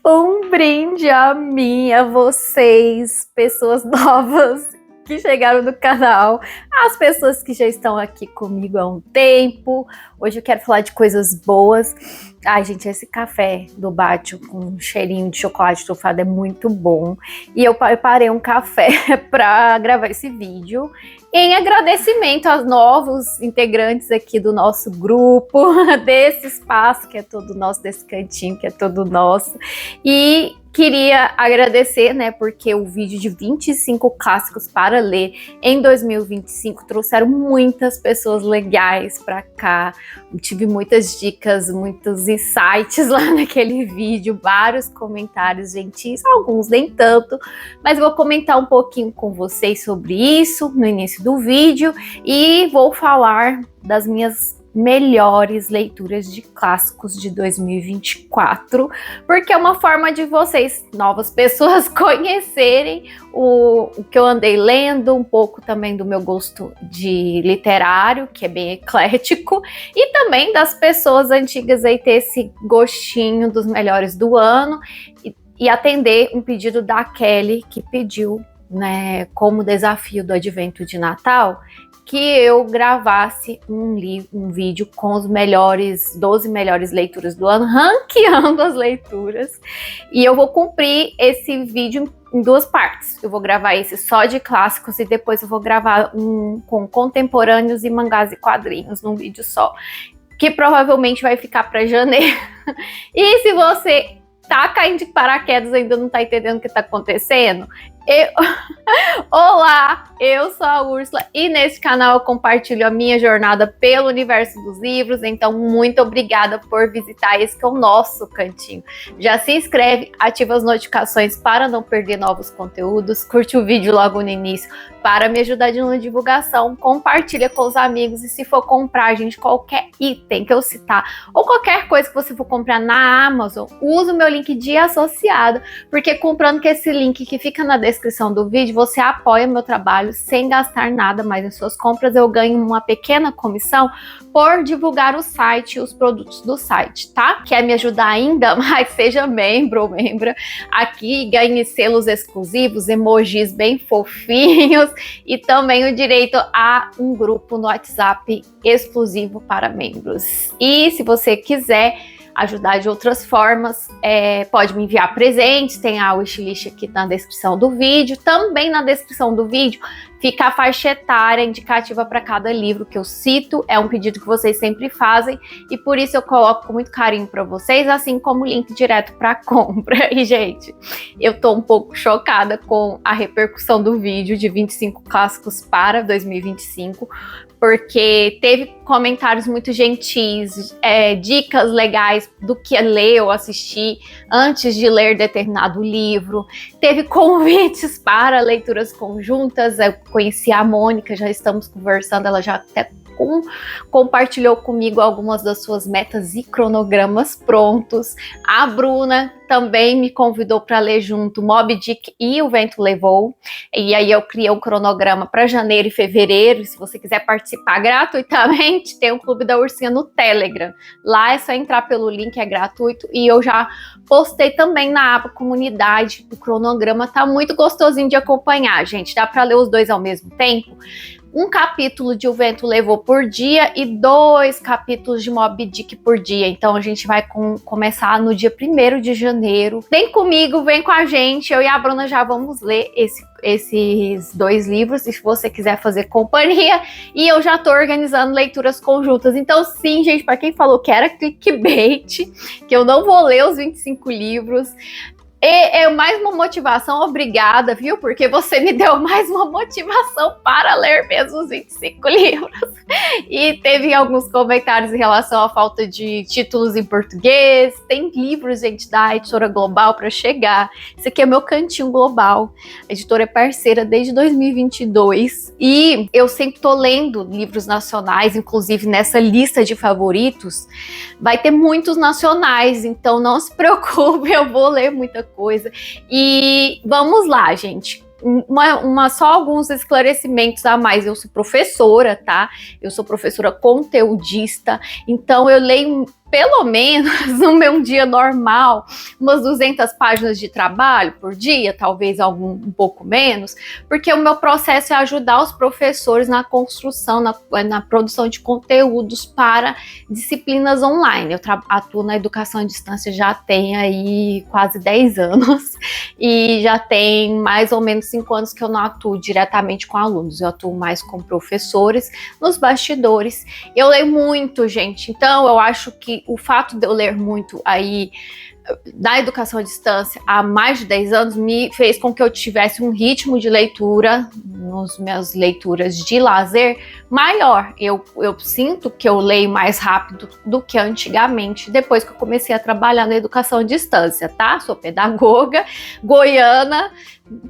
Um brinde a mim, a vocês, pessoas novas que chegaram no canal, as pessoas que já estão aqui comigo há um tempo. Hoje eu quero falar de coisas boas. Ai, gente, esse café do Bátio com um cheirinho de chocolate trufado é muito bom. E eu preparei um café para gravar esse vídeo em agradecimento aos novos integrantes aqui do nosso grupo, desse espaço que é todo nosso, desse cantinho que é todo nosso. E queria agradecer, né, porque o vídeo de 25 clássicos para ler em 2025 trouxeram muitas pessoas legais para cá. Eu tive muitas dicas, muitos insights lá naquele vídeo, vários comentários gentis, alguns nem tanto, mas vou comentar um pouquinho com vocês sobre isso no início do vídeo e vou falar das minhas melhores leituras de clássicos de 2024, porque é uma forma de vocês, novas pessoas, conhecerem o que eu andei lendo, um pouco também do meu gosto de literário, que é bem eclético, e também das pessoas antigas aí ter esse gostinho dos melhores do ano e atender um pedido da Kelly, que pediu, né, como desafio do Advento de Natal, que eu gravasse um vídeo com os 12 melhores leituras do ano, ranqueando as leituras. E eu vou cumprir esse vídeo em duas partes. Eu vou gravar esse só de clássicos e depois eu vou gravar um com contemporâneos e mangás e quadrinhos num vídeo só, que provavelmente vai ficar para janeiro. E se você tá caindo de paraquedas e ainda não tá entendendo o que tá acontecendo, Olá, eu sou a Úrsula e nesse canal eu compartilho a minha jornada pelo universo dos livros, então muito obrigada por visitar esse que é o nosso cantinho. Já se inscreve, ativa as notificações para não perder novos conteúdos, curte o vídeo logo no início para me ajudar na divulgação, compartilha com os amigos e se for comprar, gente, qualquer item que eu citar ou qualquer coisa que você for comprar na Amazon, usa o meu link de associado, porque comprando com esse link que fica na descrição do vídeo, você apoia meu trabalho sem gastar nada mais em suas compras. Eu ganho uma pequena comissão por divulgar o site e os produtos do site, tá? Quer me ajudar ainda mais? Seja membro ou membra aqui, ganhe selos exclusivos, emojis bem fofinhos e também o direito a um grupo no WhatsApp exclusivo para membros. E se você quiser ajudar de outras formas, pode me enviar presentes, tem a wishlist aqui na descrição do vídeo. Também na descrição do vídeo fica a faixa etária indicativa para cada livro que eu cito, é um pedido que vocês sempre fazem e por isso eu coloco com muito carinho para vocês, assim como o link direto para compra. E gente, eu tô um pouco chocada com a repercussão do vídeo de 25 clássicos para 2025, porque teve comentários muito gentis, dicas legais do que ler ou assistir antes de ler determinado livro, teve convites para leituras conjuntas. Eu conheci a Mônica, já estamos conversando, ela já até compartilhou comigo algumas das suas metas e cronogramas prontos. A Bruna também me convidou para ler junto Moby Dick e O Vento Levou, e aí eu criei um cronograma para janeiro e fevereiro. Se você quiser participar gratuitamente, tem o Clube da Ursinha no Telegram, lá é só entrar pelo link, é gratuito, e eu já postei também na aba comunidade. O cronograma tá muito gostosinho de acompanhar, gente, dá para ler os dois ao mesmo tempo. Um capítulo de O Vento Levou por dia e 2 capítulos de Moby Dick por dia. Então a gente vai começar no dia 1º de janeiro. Vem comigo, vem com a gente. Eu e a Bruna já vamos ler esses 2 livros, se você quiser fazer companhia. E eu já tô organizando leituras conjuntas. Então sim, gente, para quem falou que era clickbait, que eu não vou ler os 25 livros... É mais uma motivação, obrigada, viu? Porque você me deu mais uma motivação para ler mesmo os 25 livros. E teve alguns comentários em relação à falta de títulos em português. Tem livros, gente, da Editora Global para chegar. Esse aqui é meu cantinho global. A editora é parceira desde 2022. E eu sempre tô lendo livros nacionais, inclusive nessa lista de favoritos. Vai ter muitos nacionais, então não se preocupe, eu vou ler muita coisa. E vamos lá, gente. Só alguns esclarecimentos a mais. Eu sou professora, tá? Eu sou professora conteudista, então eu leio pelo menos no meu dia normal, umas 200 páginas de trabalho por dia, talvez um pouco menos, porque o meu processo é ajudar os professores na construção, na produção de conteúdos para disciplinas online. Eu atuo na educação à distância já tem aí quase 10 anos e já tem mais ou menos 5 anos que eu não atuo diretamente com alunos, eu atuo mais com professores nos bastidores. Eu leio muito, gente, então eu acho que o fato de eu ler muito aí da educação à distância há mais de 10 anos me fez com que eu tivesse um ritmo de leitura nas minhas leituras de lazer maior. Eu sinto que eu leio mais rápido do que antigamente, depois que eu comecei a trabalhar na educação à distância, tá? Sou pedagoga, goiana,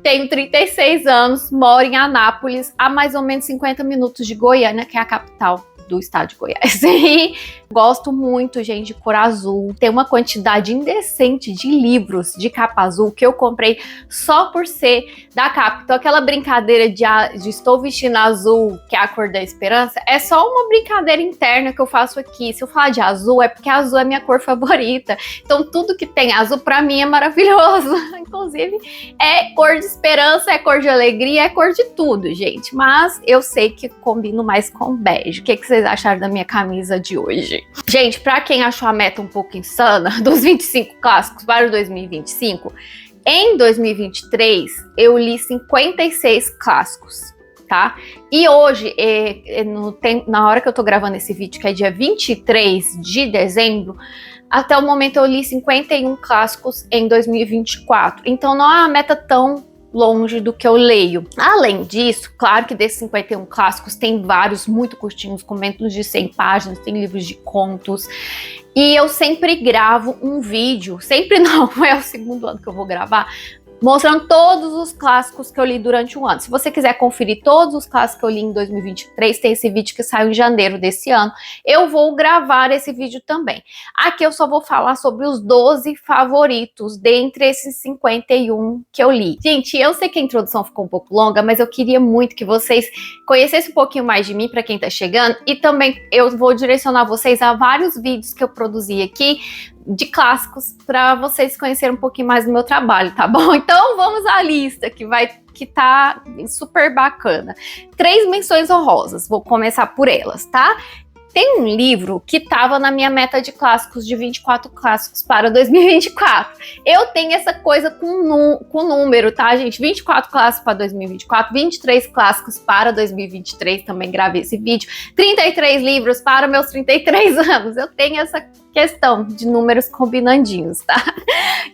tenho 36 anos, moro em Anápolis, a mais ou menos 50 minutos de Goiânia, que é a capital do estado de Goiás. E gosto muito, gente, de cor azul. Tem uma quantidade indecente de livros de capa azul que eu comprei só por ser da capa. Então aquela brincadeira de estou vestindo azul, que é a cor da esperança, é só uma brincadeira interna que eu faço aqui. Se eu falar de azul, é porque azul é minha cor favorita. Então tudo que tem azul pra mim é maravilhoso. Inclusive é cor de esperança, é cor de alegria, é cor de tudo, gente. Mas eu sei que combino mais com bege. O que vocês acharam da minha camisa de hoje? Gente, pra quem achou a meta um pouco insana, dos 25 clássicos para o 2025, em 2023 eu li 56 clássicos, tá? E hoje, na hora que eu tô gravando esse vídeo, que é dia 23 de dezembro, até o momento eu li 51 clássicos em 2024. Então não é uma meta tão longe do que eu leio. Além disso, claro que desses 51 clássicos tem vários muito curtinhos, com menos de 100 páginas, tem livros de contos. E eu sempre gravo um vídeo, sempre não, é o segundo ano que eu vou gravar, mostrando todos os clássicos que eu li durante um ano. Se você quiser conferir todos os clássicos que eu li em 2023, tem esse vídeo que saiu em janeiro desse ano. Eu vou gravar esse vídeo também. Aqui eu só vou falar sobre os 12 favoritos dentre esses 51 que eu li. Gente, eu sei que a introdução ficou um pouco longa, mas eu queria muito que vocês conhecessem um pouquinho mais de mim, para quem tá chegando, e também eu vou direcionar vocês a vários vídeos que eu produzi aqui, de clássicos, para vocês conhecerem um pouquinho mais do meu trabalho, tá bom? Então vamos à lista que tá super bacana. 3 menções honrosas, vou começar por elas, tá? Tem um livro que estava na minha meta de clássicos, de 24 clássicos para 2024. Eu tenho essa coisa com número, tá, gente? 24 clássicos para 2024, 23 clássicos para 2023, também gravei esse vídeo. 33 livros para meus 33 anos. Eu tenho essa questão de números combinandinhos, tá?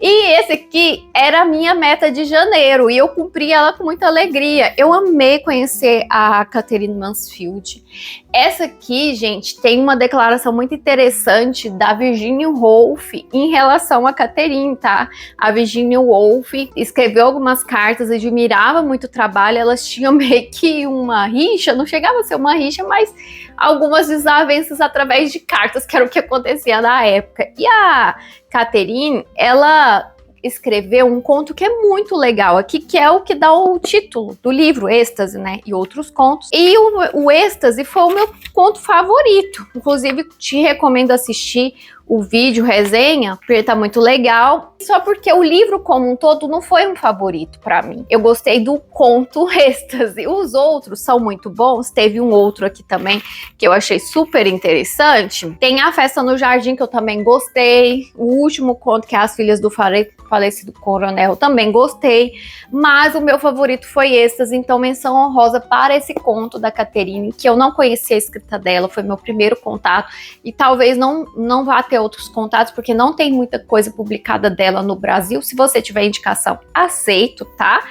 E esse aqui era a minha meta de janeiro e eu cumpri ela com muita alegria. Eu amei conhecer a Catherine Mansfield. Essa aqui, gente, tem uma declaração muito interessante da Virginia Woolf em relação a Catherine, tá? A Virginia Woolf escreveu algumas cartas, admirava muito o trabalho, elas tinham meio que uma rixa, não chegava a ser uma rixa, mas algumas desavenças através de cartas, que era o que acontecia na época. E a Catherine, ela escreveu um conto que é muito legal aqui, que é o que dá o título do livro, Êxtase, né? E outros contos. E o Êxtase foi o meu conto favorito. Inclusive, te recomendo assistir o vídeo, resenha, porque tá muito legal. Só porque o livro como um todo não foi um favorito pra mim. Eu gostei do conto Êxtase. Os outros são muito bons. Teve um outro aqui também que eu achei super interessante. Tem A Festa no Jardim, que eu também gostei. O último conto, que é As Filhas do Falecido Coronel, também gostei. Mas o meu favorito foi Êxtase, então menção honrosa para esse conto da Catherine, que eu não conhecia a escrita dela, foi meu primeiro contato. E talvez não vá ter outros contatos, porque não tem muita coisa publicada dela no Brasil. Se você tiver indicação, aceito, tá?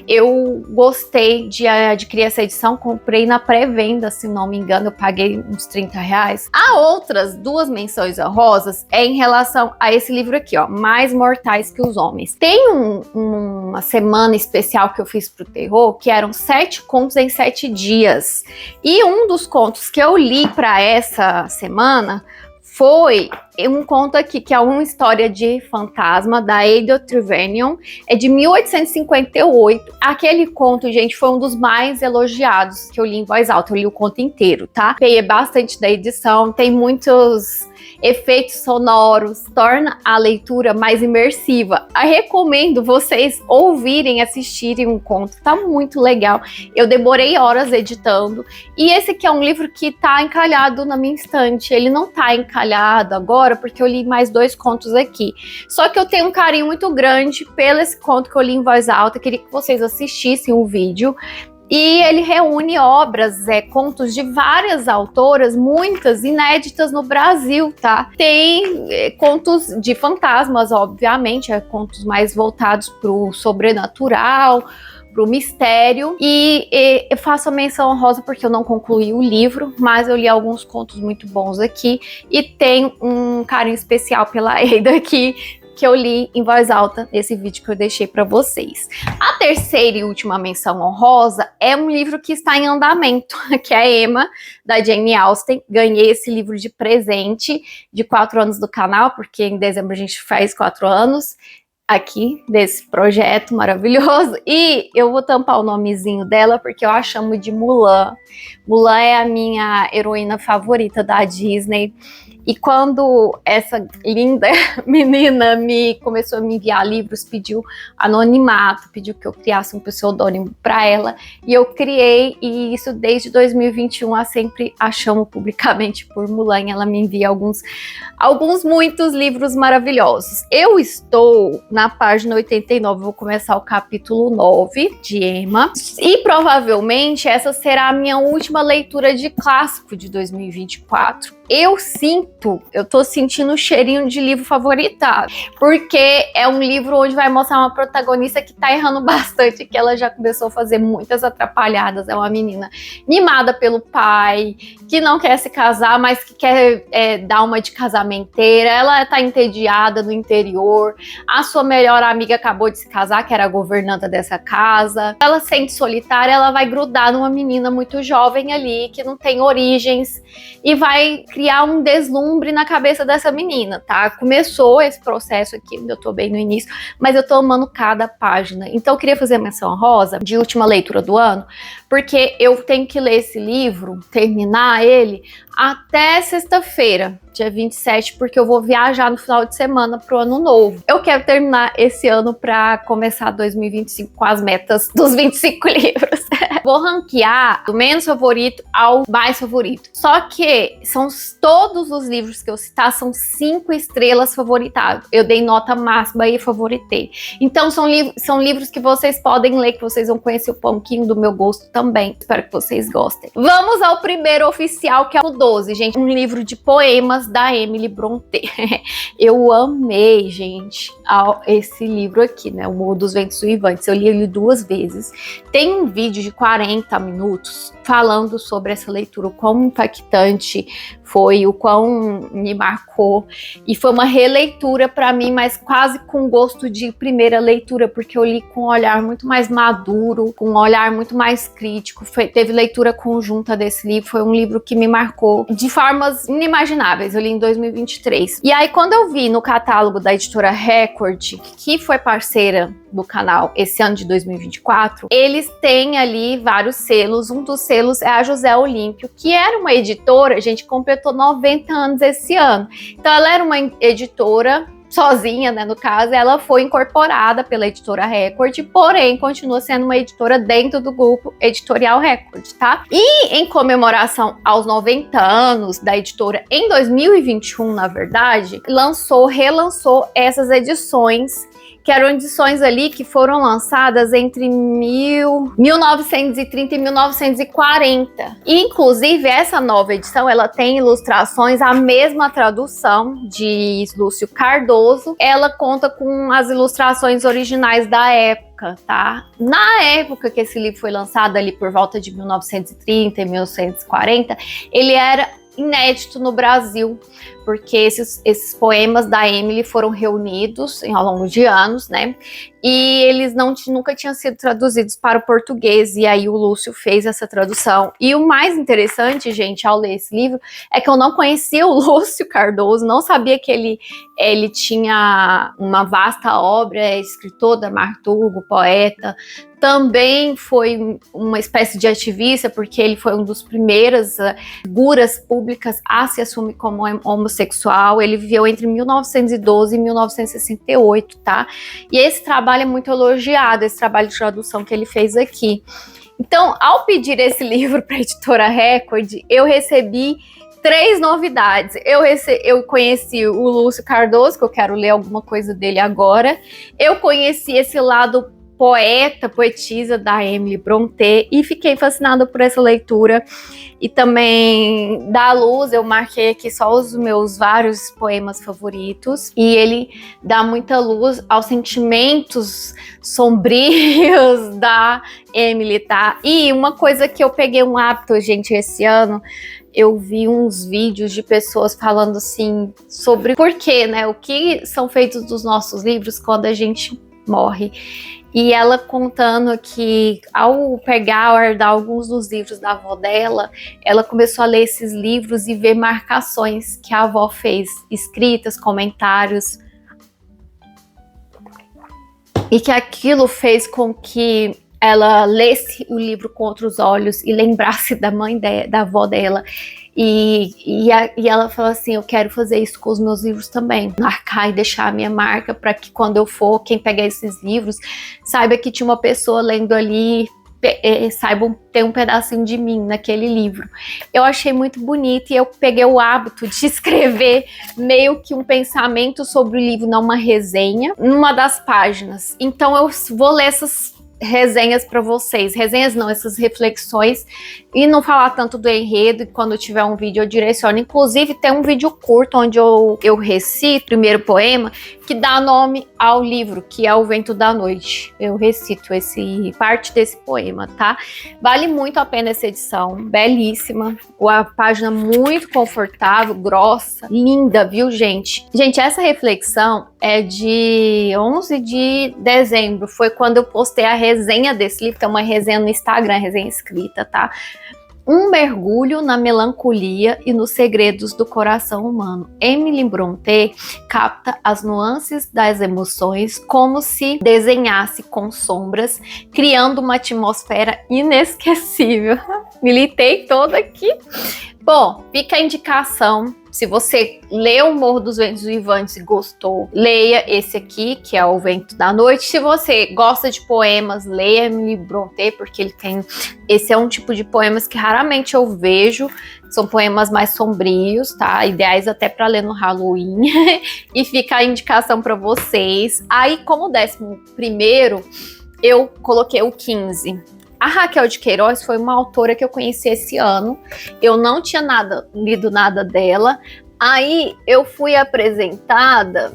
Eu gostei de adquirir essa edição, comprei na pré-venda, se não me engano, eu paguei uns 30 reais. Há outras 2 menções honrosas em relação a esse livro aqui, ó, Mais Mortais que os Homens. Tem uma semana especial que eu fiz pro terror, que eram 7 contos em 7 dias. E um dos contos que eu li para essa semana foi um conto aqui que é uma história de fantasma da Ada Trevanion, é de 1858. Aquele conto, gente, foi um dos mais elogiados que eu li em voz alta. Eu li o conto inteiro, tá? Peguei bastante da edição, tem muitos efeitos sonoros, torna a leitura mais imersiva. Eu recomendo vocês ouvirem, assistirem um conto, tá muito legal. Eu demorei horas editando, e esse aqui é um livro que tá encalhado na minha estante. Ele não tá encalhado agora, porque eu li mais 2 contos aqui. Só que eu tenho um carinho muito grande pelo esse conto que eu li em voz alta, queria que vocês assistissem o vídeo. E ele reúne obras, contos de várias autoras, muitas inéditas no Brasil, tá? Tem contos de fantasmas, obviamente, contos mais voltados para o sobrenatural, para o mistério. E eu faço a menção honrosa porque eu não concluí o livro, mas eu li alguns contos muito bons aqui. E tenho um carinho especial pela Ada aqui, que eu li em voz alta nesse vídeo que eu deixei para vocês. A terceira e última menção honrosa é um livro que está em andamento, que é a Emma, da Jane Austen. Ganhei esse livro de presente de 4 anos do canal, porque em dezembro a gente faz 4 anos aqui desse projeto maravilhoso. E eu vou tampar o nomezinho dela porque eu a chamo de Mulan. Mulan é a minha heroína favorita da Disney. E quando essa linda menina começou a me enviar livros, pediu anonimato, pediu que eu criasse um pseudônimo para ela, e eu criei, e isso desde 2021 a sempre a chamo publicamente por Mulan. Ela me envia muitos livros maravilhosos. Eu estou na página 89, vou começar o capítulo 9 de Emma, e provavelmente essa será a minha última leitura de clássico de 2024. Eu tô sentindo o cheirinho de livro favoritado, porque é um livro onde vai mostrar uma protagonista que tá errando bastante, que ela já começou a fazer muitas atrapalhadas. É uma menina mimada pelo pai, que não quer se casar, mas que quer dar uma de casamenteira. Ela tá entediada no interior, a sua melhor amiga acabou de se casar, que era a governanta dessa casa. Ela se sente solitária, ela vai grudar numa menina muito jovem ali, que não tem origens, e vai criar um deslumbre na cabeça dessa menina, tá? Começou esse processo aqui, eu tô bem no início, mas eu tô amando cada página. Então eu queria fazer a menção rosa de última leitura do ano, porque eu tenho que ler esse livro, terminar ele, até sexta-feira, dia 27, porque eu vou viajar no final de semana pro ano novo. Eu quero terminar esse ano para começar 2025 com as metas dos 25 livros. Vou ranquear do menos favorito ao mais favorito. Só que todos os livros que eu citar são 5 estrelas favoritados. Eu dei nota máxima e favoritei. Então são livros que vocês podem ler, que vocês vão conhecer um pouquinho do meu gosto também. Espero que vocês gostem. Vamos ao primeiro oficial, que é o 12, gente. Um livro de poemas da Emily Brontë. Eu amei, gente, esse livro aqui, né? O Morro dos Ventos Uivantes. Eu li ele 2 vezes. Tem um vídeo de 40 minutos falando sobre essa leitura, o quão impactante foi, o quão me marcou. E foi uma releitura para mim, mas quase com gosto de primeira leitura, porque eu li com um olhar muito mais maduro, com um olhar muito mais crítico. Teve leitura conjunta desse livro, foi um livro que me marcou de formas inimagináveis. Eu li em 2023. E aí, quando eu vi no catálogo da editora Record, que foi parceira do canal esse ano de 2024, eles têm ali vários selos. Um dos selos é a José Olímpio, que era uma editora, gente, completou 90 anos esse ano. Então ela era uma editora sozinha, né, no caso. Ela foi incorporada pela editora Record, porém continua sendo uma editora dentro do grupo editorial Record, tá? E em comemoração aos 90 anos da editora, em 2021, na verdade, relançou essas edições, que eram edições ali que foram lançadas entre 1930 e 1940. E, inclusive, essa nova edição, ela tem ilustrações, a mesma tradução de Lúcio Cardoso. Ela conta com as ilustrações originais da época, tá? Na época que esse livro foi lançado, ali por volta de 1930 e 1940, ele era inédito no Brasil, porque esses poemas da Emily foram reunidos ao longo de anos, né? E eles nunca tinham sido traduzidos para o português, e aí o Lúcio fez essa tradução. E o mais interessante, gente, ao ler esse livro, é que eu não conhecia o Lúcio Cardoso, não sabia que ele tinha uma vasta obra, é escritor, dramaturgo, poeta. Também foi uma espécie de ativista, porque ele foi um dos primeiras figuras públicas a se assumir como homossexual. Ele viveu entre 1912 e 1968, tá? E esse trabalho é muito elogiado, esse trabalho de tradução que ele fez aqui. Então, ao pedir esse livro para a editora Record, eu recebi 3 novidades. Eu conheci o Lúcio Cardoso, que eu quero ler alguma coisa dele agora. Eu conheci esse lado poetisa da Emily Brontë e fiquei fascinada por essa leitura. E também da Luz, eu marquei aqui só os meus vários poemas favoritos, e ele dá muita luz aos sentimentos sombrios da Emily, tá? E uma coisa que eu peguei um hábito, gente, esse ano, eu vi uns vídeos de pessoas falando assim sobre por quê, né? O que são feitos dos nossos livros quando a gente morre. E ela contando que ao herdar alguns dos livros da avó dela, ela começou a ler esses livros e ver marcações que a avó fez, escritas, comentários, e que aquilo fez com que ela lesse o livro com outros olhos e lembrasse da da avó dela. E ela falou assim, eu quero fazer isso com os meus livros também, marcar e deixar a minha marca, para que quando eu for, quem pegar esses livros, saiba que tinha uma pessoa lendo ali, saibam ter um pedacinho de mim naquele livro. Eu achei muito bonito, e eu peguei o hábito de escrever meio que um pensamento sobre o livro, não uma resenha, numa das páginas. Então eu vou ler essas resenhas para vocês, resenhas não, essas reflexões, e não falar tanto do enredo, e quando tiver um vídeo eu direciono. Inclusive tem um vídeo curto onde eu recito o primeiro poema, que dá nome ao livro, que é O Vento da Noite. Eu recito parte desse poema, tá? Vale muito a pena essa edição, belíssima, a página muito confortável, grossa, linda, viu, gente? Gente, essa reflexão é de 11 de dezembro, foi quando eu postei a resenha desse livro, tem uma resenha no Instagram, resenha escrita, tá? Um mergulho na melancolia e nos segredos do coração humano. Emily Brontë capta as nuances das emoções como se desenhasse com sombras, criando uma atmosfera inesquecível. Militei toda aqui. Bom, fica a indicação. Se você leu O Morro dos Ventos Vivantes e gostou, leia esse aqui, que é O Vento da Noite. Se você gosta de poemas, leia Emily Brontë, porque esse é um tipo de poemas que raramente eu vejo. São poemas mais sombrios, tá? Ideais até para ler no Halloween. E fica a indicação para vocês. Aí, como 11º, eu coloquei o 15. A Raquel de Queiroz foi uma autora que eu conheci esse ano. Eu não tinha lido nada dela. Aí eu fui apresentada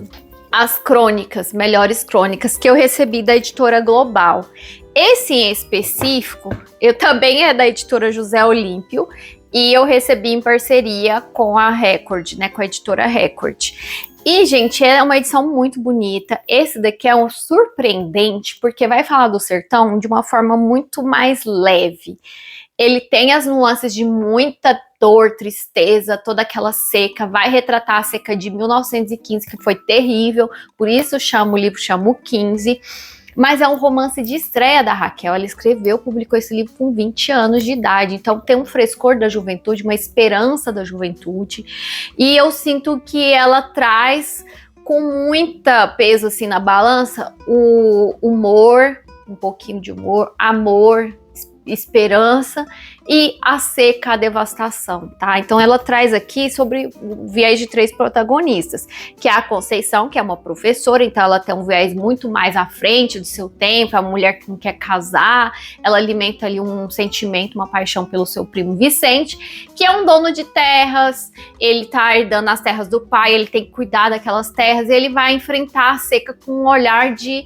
as crônicas, melhores crônicas, que eu recebi da editora Global. Esse em específico, eu também é da editora José Olímpio, e eu recebi em parceria com a Record, né, com a editora Record. E, gente, é uma edição muito bonita. Esse daqui é um surpreendente, porque vai falar do sertão de uma forma muito mais leve. Ele tem as nuances de muita dor, tristeza, toda aquela seca. Vai retratar a seca de 1915, que foi terrível. Por isso o livro chama o 15. Mas é um romance de estreia da Raquel. Ela publicou esse livro com 20 anos de idade. Então tem um frescor da juventude, uma esperança da juventude. E eu sinto que ela traz com muita peso assim na balança o humor, um pouquinho de humor, amor, esperança e a seca, a devastação, tá? Então ela traz aqui sobre o viés de 3 protagonistas, que é a Conceição, que é uma professora, então ela tem um viés muito mais à frente do seu tempo, a mulher que não quer casar, ela alimenta ali um sentimento, uma paixão pelo seu primo Vicente, que é um dono de terras, ele tá herdando as terras do pai, ele tem que cuidar daquelas terras, e ele vai enfrentar a seca com um olhar de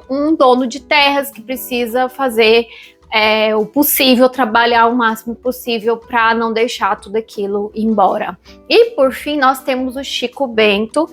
um dono de terras que precisa fazer o possível, trabalhar o máximo possível para não deixar tudo aquilo embora. E por fim, nós temos o Chico Bento,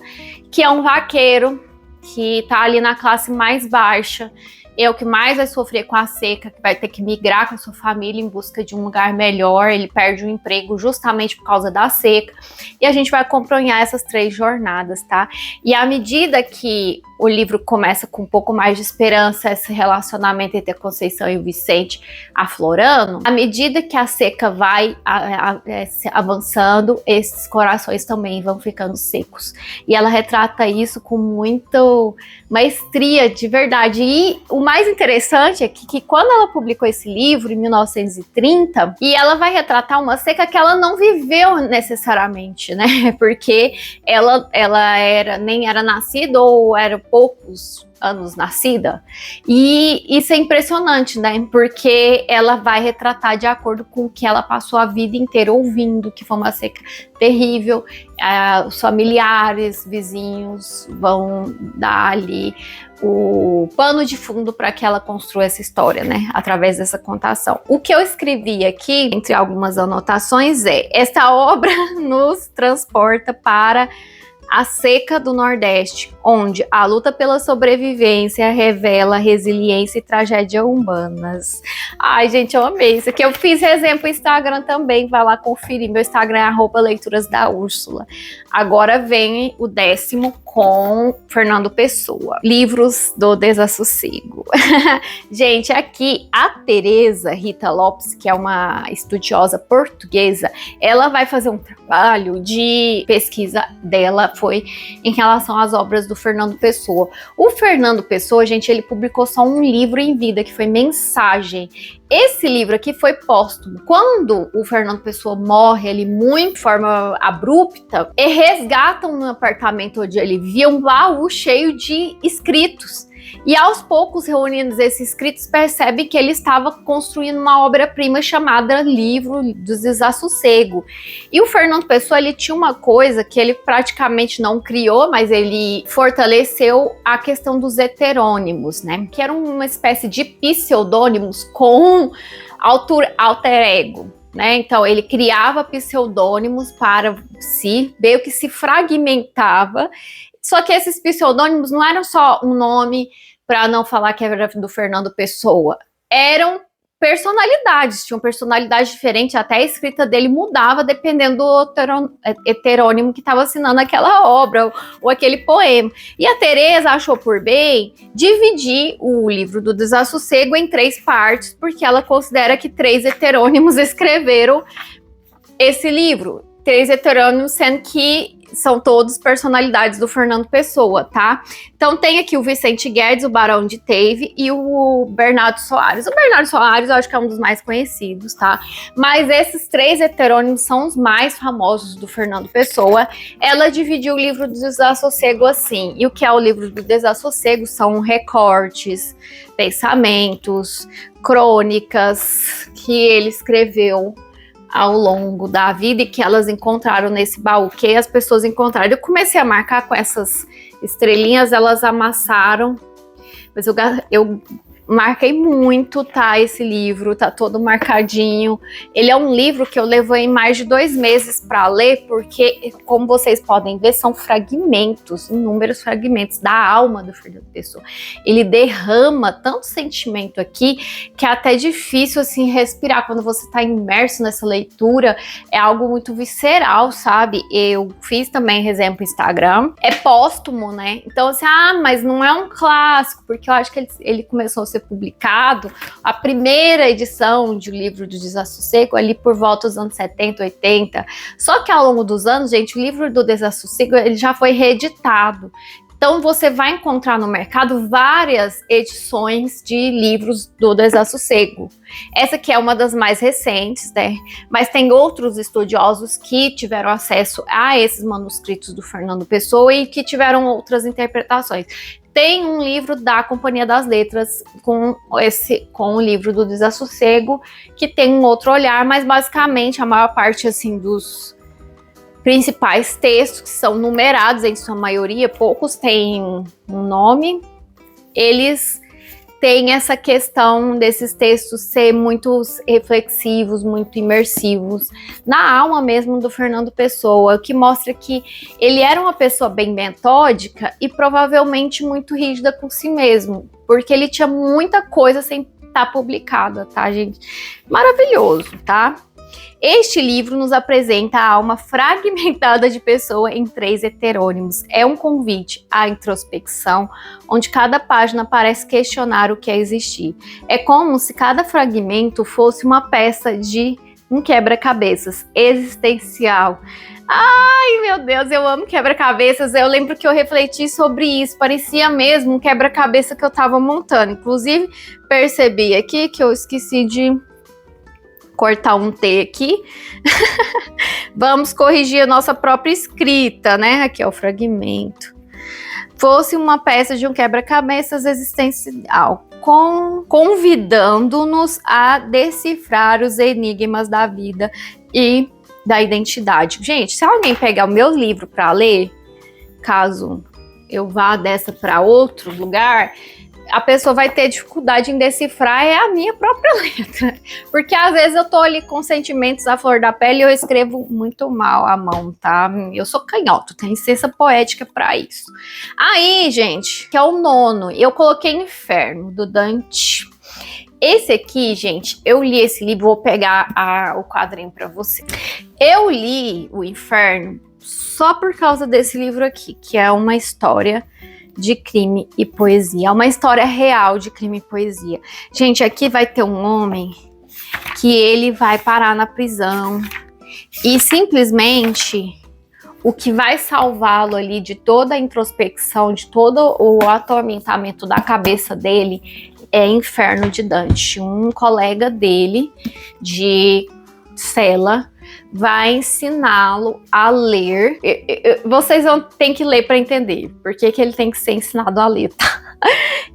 que é um vaqueiro que está ali na classe mais baixa, é o que mais vai sofrer com a seca, que vai ter que migrar com a sua família em busca de um lugar melhor. Ele perde o emprego justamente por causa da seca. E a gente vai acompanhar essas 3 jornadas, tá? E à medida que o livro começa com um pouco mais de esperança, esse relacionamento entre a Conceição e o Vicente aflorando, à medida que a seca vai avançando, esses corações também vão ficando secos. E ela retrata isso com muita maestria, de verdade. E o mais interessante é que quando ela publicou esse livro, em 1930, e ela vai retratar uma seca que ela não viveu necessariamente, né? Porque ela nem era nascida ou era poucos anos nascida, e isso é impressionante, né, porque ela vai retratar de acordo com o que ela passou a vida inteira ouvindo, que foi uma seca terrível. Os familiares, vizinhos vão dar ali o pano de fundo para que ela construa essa história, né, através dessa contação. O que eu escrevi aqui, entre algumas anotações, esta obra nos transporta para a seca do Nordeste, onde a luta pela sobrevivência revela resiliência e tragédia humanas. Ai, gente, eu amei isso aqui. Eu fiz resenha pro Instagram também, vai lá conferir. Meu Instagram é @leituras_da_Úrsula. Agora vem o 10º com Fernando Pessoa, Livros do Desassossego. Gente, aqui a Teresa Rita Lopes, que é uma estudiosa portuguesa, ela vai fazer um trabalho de pesquisa dela, foi em relação às obras do Fernando Pessoa. O Fernando Pessoa, gente, ele publicou só um livro em vida, que foi Mensagem. Esse livro aqui foi póstumo. Quando o Fernando Pessoa morre ali muito de forma abrupta, resgatam no apartamento onde ele vivia um baú cheio de escritos. E aos poucos, reunindo esses escritos, percebe que ele estava construindo uma obra-prima chamada Livro do Desassossego. E o Fernando Pessoa, ele tinha uma coisa que ele praticamente não criou, mas ele fortaleceu a questão dos heterônimos, né? Que eram uma espécie de pseudônimos com alter ego. Né? Então ele criava pseudônimos para si, meio que se fragmentava. Só que esses pseudônimos não eram só um nome para não falar que era do Fernando Pessoa, eram personalidades, tinham personalidade diferente, até a escrita dele mudava dependendo do heterônimo que estava assinando aquela obra ou aquele poema. E a Teresa achou por bem dividir o Livro do Desassossego em 3 partes, porque ela considera que 3 heterônimos escreveram esse livro. 3 heterônimos, sendo que são todos personalidades do Fernando Pessoa, tá? Então tem aqui o Vicente Guedes, o Barão de Teve, e o Bernardo Soares. O Bernardo Soares eu acho que é um dos mais conhecidos, tá? Mas esses 3 heterônimos são os mais famosos do Fernando Pessoa. Ela dividiu o Livro do Desassossego assim. E o que é o Livro do Desassossego? São recortes, pensamentos, crônicas que ele escreveu ao longo da vida e que elas encontraram nesse baú, que as pessoas encontraram. Eu comecei a marcar com essas estrelinhas, elas amassaram, mas eu marquei muito, tá? Esse livro tá todo marcadinho. Ele é um livro que eu levei mais de 2 meses para ler, porque, como vocês podem ver, são fragmentos, inúmeros fragmentos da alma do Fernando Pessoa. Ele derrama tanto sentimento aqui que é até difícil assim respirar quando você tá imerso nessa leitura. É algo muito visceral, sabe? Eu fiz também resenha pro Instagram. É póstumo, né? Então assim, mas não é um clássico, porque eu acho que ele começou a ser publicado, a primeira edição de O Livro do Desassossego ali por volta dos anos 70, 80. Só que ao longo dos anos, gente, o Livro do Desassossego ele já foi reeditado. Então você vai encontrar no mercado várias edições de Livros do Desassossego. Essa aqui é uma das mais recentes, né? Mas tem outros estudiosos que tiveram acesso a esses manuscritos do Fernando Pessoa e que tiveram outras interpretações. Tem um livro da Companhia das Letras com o Livro do Desassossego, que tem um outro olhar, mas basicamente a maior parte assim dos principais textos, que são numerados em sua maioria, poucos têm um nome, eles tem essa questão desses textos ser muito reflexivos, muito imersivos, na alma mesmo do Fernando Pessoa, que mostra que ele era uma pessoa bem metódica e provavelmente muito rígida com si mesmo, porque ele tinha muita coisa sem estar publicada, tá, gente? Maravilhoso, tá? Este livro nos apresenta a alma fragmentada de Pessoa em 3 heterônimos. É um convite à introspecção, onde cada página parece questionar o que é existir. É como se cada fragmento fosse uma peça de um quebra-cabeças existencial. Ai, meu Deus, eu amo quebra-cabeças. Eu lembro que eu refleti sobre isso. Parecia mesmo um quebra-cabeça que eu estava montando. Inclusive, percebi aqui que eu esqueci de cortar um T aqui. Vamos corrigir a nossa própria escrita, né? Aqui é o fragmento. Fosse uma peça de um quebra-cabeças existencial, convidando-nos a decifrar os enigmas da vida e da identidade. Gente, se alguém pegar o meu livro para ler, caso eu vá dessa para outro lugar, a pessoa vai ter dificuldade em decifrar a minha própria letra. Porque às vezes eu tô ali com sentimentos à flor da pele e eu escrevo muito mal à mão, tá? Eu sou canhoto, tenho licença poética para isso. Aí, gente, que é o 9º, eu coloquei Inferno, do Dante. Esse aqui, gente, eu li esse livro, vou pegar o quadrinho para você. Eu li o Inferno só por causa desse livro aqui, que é uma história de crime e poesia. É uma história real de crime e poesia. Gente, aqui vai ter um homem que ele vai parar na prisão e simplesmente o que vai salvá-lo ali de toda a introspecção, de todo o atormentamento da cabeça dele é Inferno de Dante. Um colega dele de cela vai ensiná-lo a ler. Vocês vão ter que ler para entender por que ele tem que ser ensinado a ler, tá?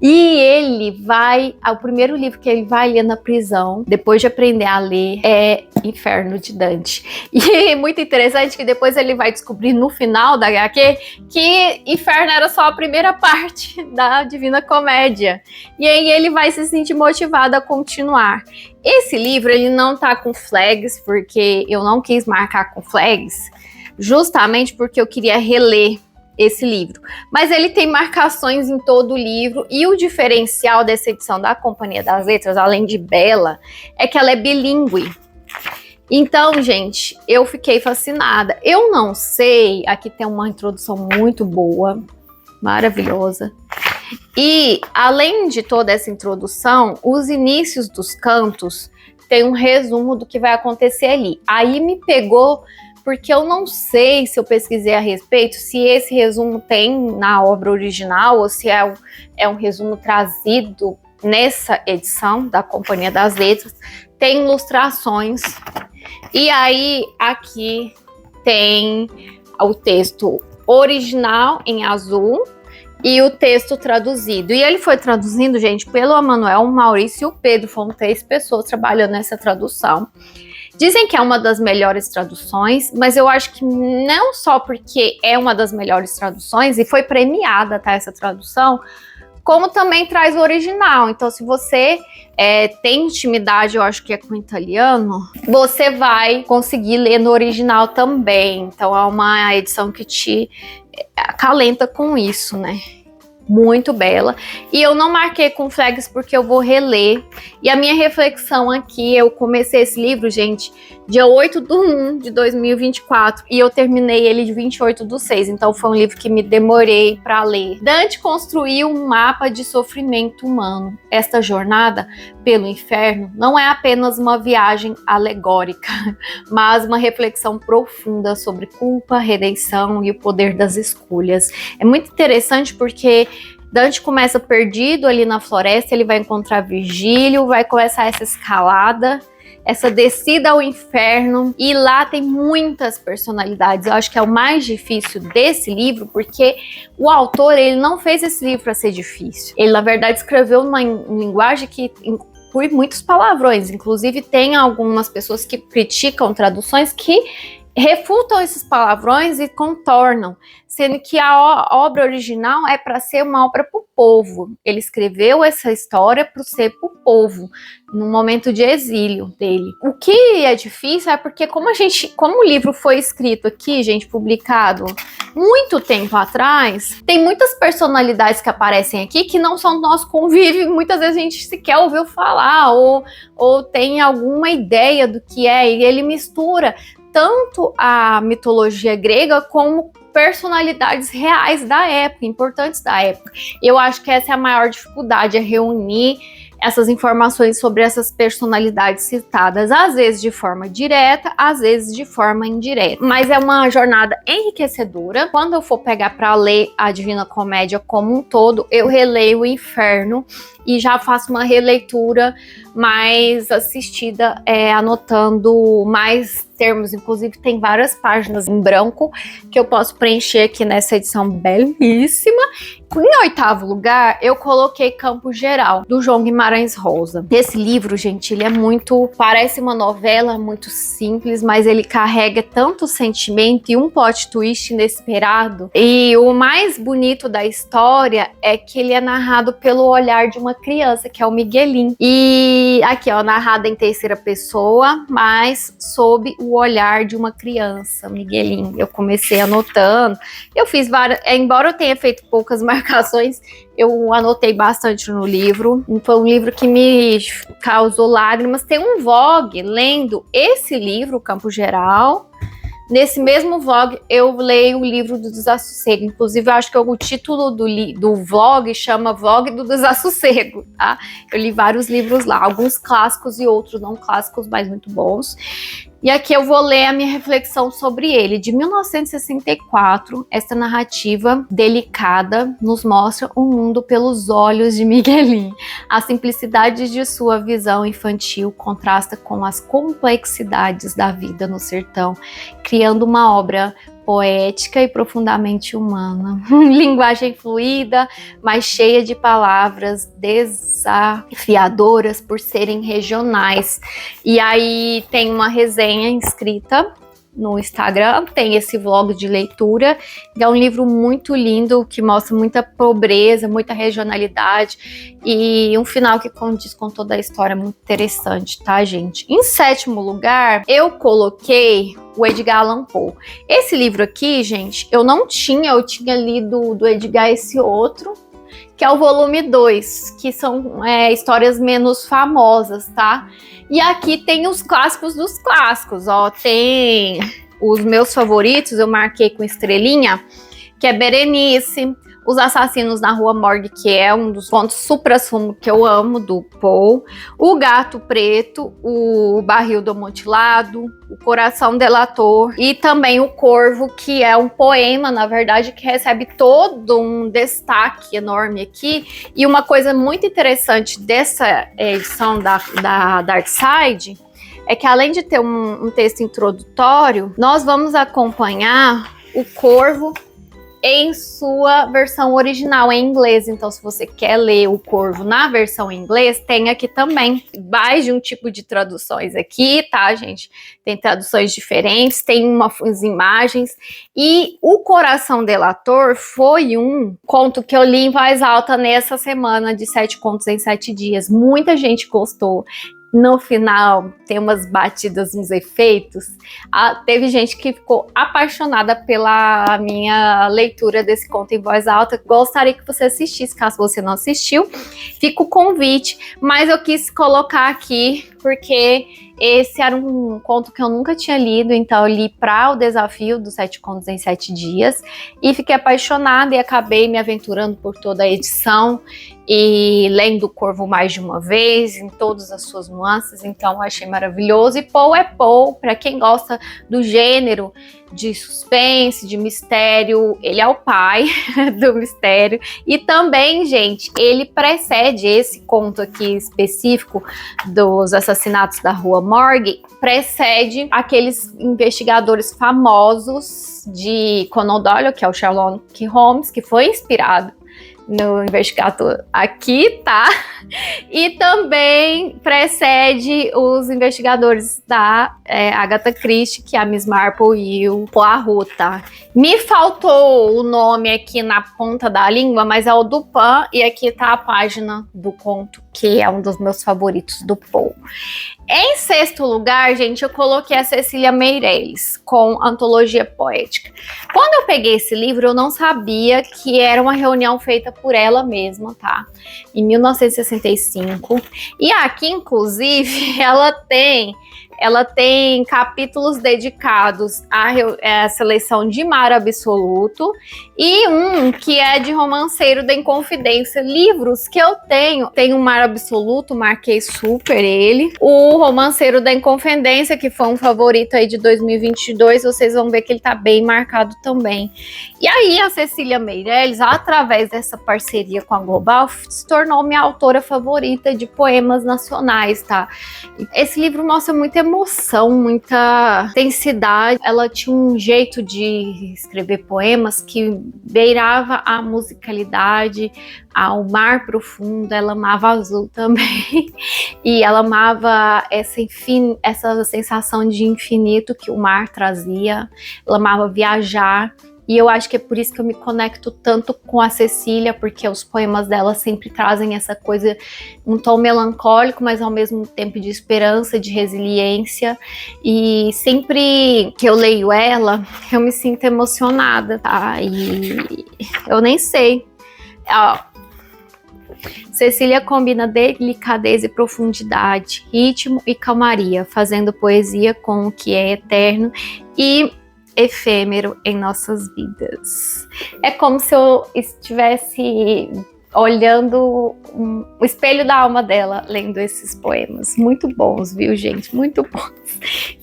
E ele vai, o primeiro livro que ele vai ler na prisão, depois de aprender a ler, é Inferno de Dante. E é muito interessante que depois ele vai descobrir no final da HQ que Inferno era só a primeira parte da Divina Comédia. E aí ele vai se sentir motivado a continuar. Esse livro, ele não tá com flags, porque eu não quis marcar com flags, justamente porque eu queria reler esse livro. Mas ele tem marcações em todo o livro, e o diferencial dessa edição da Companhia das Letras, além de bela, é que ela é bilíngue. Então, gente, eu fiquei fascinada. Eu não sei, aqui tem uma introdução muito boa, maravilhosa. E, além de toda essa introdução, os inícios dos cantos tem um resumo do que vai acontecer ali. Aí me pegou, porque eu não sei se eu pesquisei a respeito, se esse resumo tem na obra original ou se é um resumo trazido nessa edição da Companhia das Letras. Tem ilustrações. E aí, aqui tem o texto original em azul e o texto traduzido. E ele foi traduzindo, gente, pelo Emanuel, o Maurício e o Pedro. Foram 3 pessoas trabalhando nessa tradução. Dizem que é uma das melhores traduções, mas eu acho que não só porque é uma das melhores traduções, e foi premiada, tá, essa tradução, como também traz o original. Então, se você tem intimidade, eu acho que é com o italiano, você vai conseguir ler no original também. Então, é uma edição que te acalenta com isso, né? Muito bela. E eu não marquei com flags porque eu vou reler. E a minha reflexão aqui, eu comecei esse livro, gente, dia 8/1 de 2024. E eu terminei ele de 28/6. Então foi um livro que me demorei para ler. Dante construiu um mapa de sofrimento humano. Esta jornada pelo inferno não é apenas uma viagem alegórica, mas uma reflexão profunda sobre culpa, redenção e o poder das escolhas. É muito interessante porque Dante começa perdido ali na floresta, ele vai encontrar Virgílio, vai começar essa escalada, essa descida ao inferno, e lá tem muitas personalidades. Eu acho que é o mais difícil desse livro, porque o autor, ele não fez esse livro para ser difícil. Ele, na verdade, escreveu numa linguagem que inclui muitos palavrões. Inclusive, tem algumas pessoas que criticam traduções que refutam esses palavrões e contornam, sendo que a obra original é para ser uma obra para o povo. Ele escreveu essa história para ser pro povo, no momento de exílio dele. O que é difícil é porque como o livro foi escrito aqui, gente, publicado muito tempo atrás, tem muitas personalidades que aparecem aqui que não são do nosso convívio, muitas vezes a gente sequer ouviu falar ou tem alguma ideia do que é, e ele mistura tanto a mitologia grega como personalidades reais da época, importantes da época. Eu acho que essa é a maior dificuldade, é reunir essas informações sobre essas personalidades citadas, às vezes de forma direta, às vezes de forma indireta. Mas é uma jornada enriquecedora. Quando eu for pegar para ler a Divina Comédia como um todo, eu releio o Inferno e já faço uma releitura mais assistida, anotando mais termos. Inclusive tem várias páginas em branco que eu posso preencher aqui nessa edição belíssima. Em 8º lugar, eu coloquei Campo Geral, do João Guimarães Rosa. Esse livro, gente, ele parece uma novela muito simples, mas ele carrega tanto sentimento e um plot twist inesperado. E o mais bonito da história é que ele é narrado pelo olhar de uma criança, que é o Miguelinho. E aqui, ó, narrado em terceira pessoa, mas sob o olhar de uma criança, Miguelinho. Eu comecei anotando, eu fiz várias, embora eu tenha feito poucas marcações, eu anotei bastante no livro. Foi um livro que me causou lágrimas. Tem um vlog lendo esse livro, Campo Geral. Nesse mesmo vlog, eu leio o livro do Desassossego. Inclusive, eu acho que o título do vlog chama Vlog do Desassossego, tá? Eu li vários livros lá, alguns clássicos e outros não clássicos, mas muito bons. E aqui eu vou ler a minha reflexão sobre ele. De 1964, esta narrativa delicada nos mostra o mundo pelos olhos de Miguelinho. A simplicidade de sua visão infantil contrasta com as complexidades da vida no sertão, criando uma obra poética e profundamente humana. Linguagem fluida, mas cheia de palavras desafiadoras por serem regionais. E aí tem uma resenha escrita no Instagram, tem esse vlog de leitura. É um livro muito lindo, que mostra muita pobreza, muita regionalidade e um final que condiz com toda a história, muito interessante, tá, gente? Em 7º lugar, eu coloquei o Edgar Allan Poe. Esse livro aqui, gente, eu tinha lido do Edgar esse outro, que é o volume 2, que são histórias menos famosas, tá? E aqui tem os clássicos dos clássicos, ó, tem os meus favoritos, eu marquei com estrelinha, que é Berenice, Os Assassinos na Rua Morgue, que é um dos contos supra-sumo que eu amo, do Poe, O Gato Preto, O Barril do Amontilado, O Coração Delator e também O Corvo, que é um poema, na verdade, que recebe todo um destaque enorme aqui. E uma coisa muito interessante dessa edição da Darkside é que, além de ter um texto introdutório, nós vamos acompanhar o Corvo em sua versão original em inglês. Então, se você quer ler o Corvo na versão em inglês, tem aqui também mais de um tipo de traduções aqui, tá, gente? Tem traduções diferentes, tem umas imagens. E O Coração Delator foi um conto que eu li em voz alta nessa semana de 7 contos em 7 dias. Muita gente gostou. No final, tem umas batidas, uns efeitos. Teve gente que ficou apaixonada pela minha leitura desse conto em voz alta. Gostaria que você assistisse, caso você não assistiu. Fica o convite, mas eu quis colocar aqui porque esse era um conto que eu nunca tinha lido, então eu li para o desafio dos 7 contos em 7 dias e fiquei apaixonada e acabei me aventurando por toda a edição e lendo o Corvo mais de uma vez, em todas as suas nuances, então achei maravilhoso. E Poe é Poe, para quem gosta do gênero de suspense, de mistério, ele é o pai do mistério. E também, gente, ele precede esse conto aqui específico dos assassinatos da Rua Morgue, precede aqueles investigadores famosos de Conan Doyle, que é o Sherlock Holmes, que foi inspirado no investigador aqui, tá? E também precede os investigadores da Agatha Christie, que é a Miss Marple e o Poirot, tá? Me faltou o nome aqui na ponta da língua, mas é o Dupin, e aqui tá a página do conto, que é um dos meus favoritos do Poe. Em sexto lugar, gente, eu coloquei a Cecília Meirelles, com Antologia Poética. Quando eu peguei esse livro, eu não sabia que era uma reunião feita por ela mesma, tá? Em 1965. E aqui, inclusive, ela tem capítulos dedicados à seleção de Mar Absoluto e um que é de Romanceiro da Inconfidência. Livros que eu tenho. Tenho o Mar Absoluto, marquei super ele. O Romanceiro da Inconfidência, que foi um favorito aí de 2022, vocês vão ver que ele tá bem marcado também. E aí a Cecília Meirelles, através dessa parceria com a Global, se tornou minha autora favorita de poemas nacionais, tá? Esse livro mostra muita emoção, muita intensidade. Ela tinha um jeito de escrever poemas que beirava a musicalidade, ao mar profundo. Ela amava azul também. E ela amava essa sensação de infinito que o mar trazia. Ela amava viajar. E eu acho que é por isso que eu me conecto tanto com a Cecília, porque os poemas dela sempre trazem essa coisa, um tom melancólico, mas ao mesmo tempo de esperança, de resiliência. E sempre que eu leio ela, eu me sinto emocionada, tá? E eu nem sei. Cecília combina delicadeza e profundidade, ritmo e calmaria, fazendo poesia com o que é eterno e efêmero em nossas vidas. É como se eu estivesse olhando o espelho da alma dela, lendo esses poemas. Muito bons, viu, gente? Muito bons.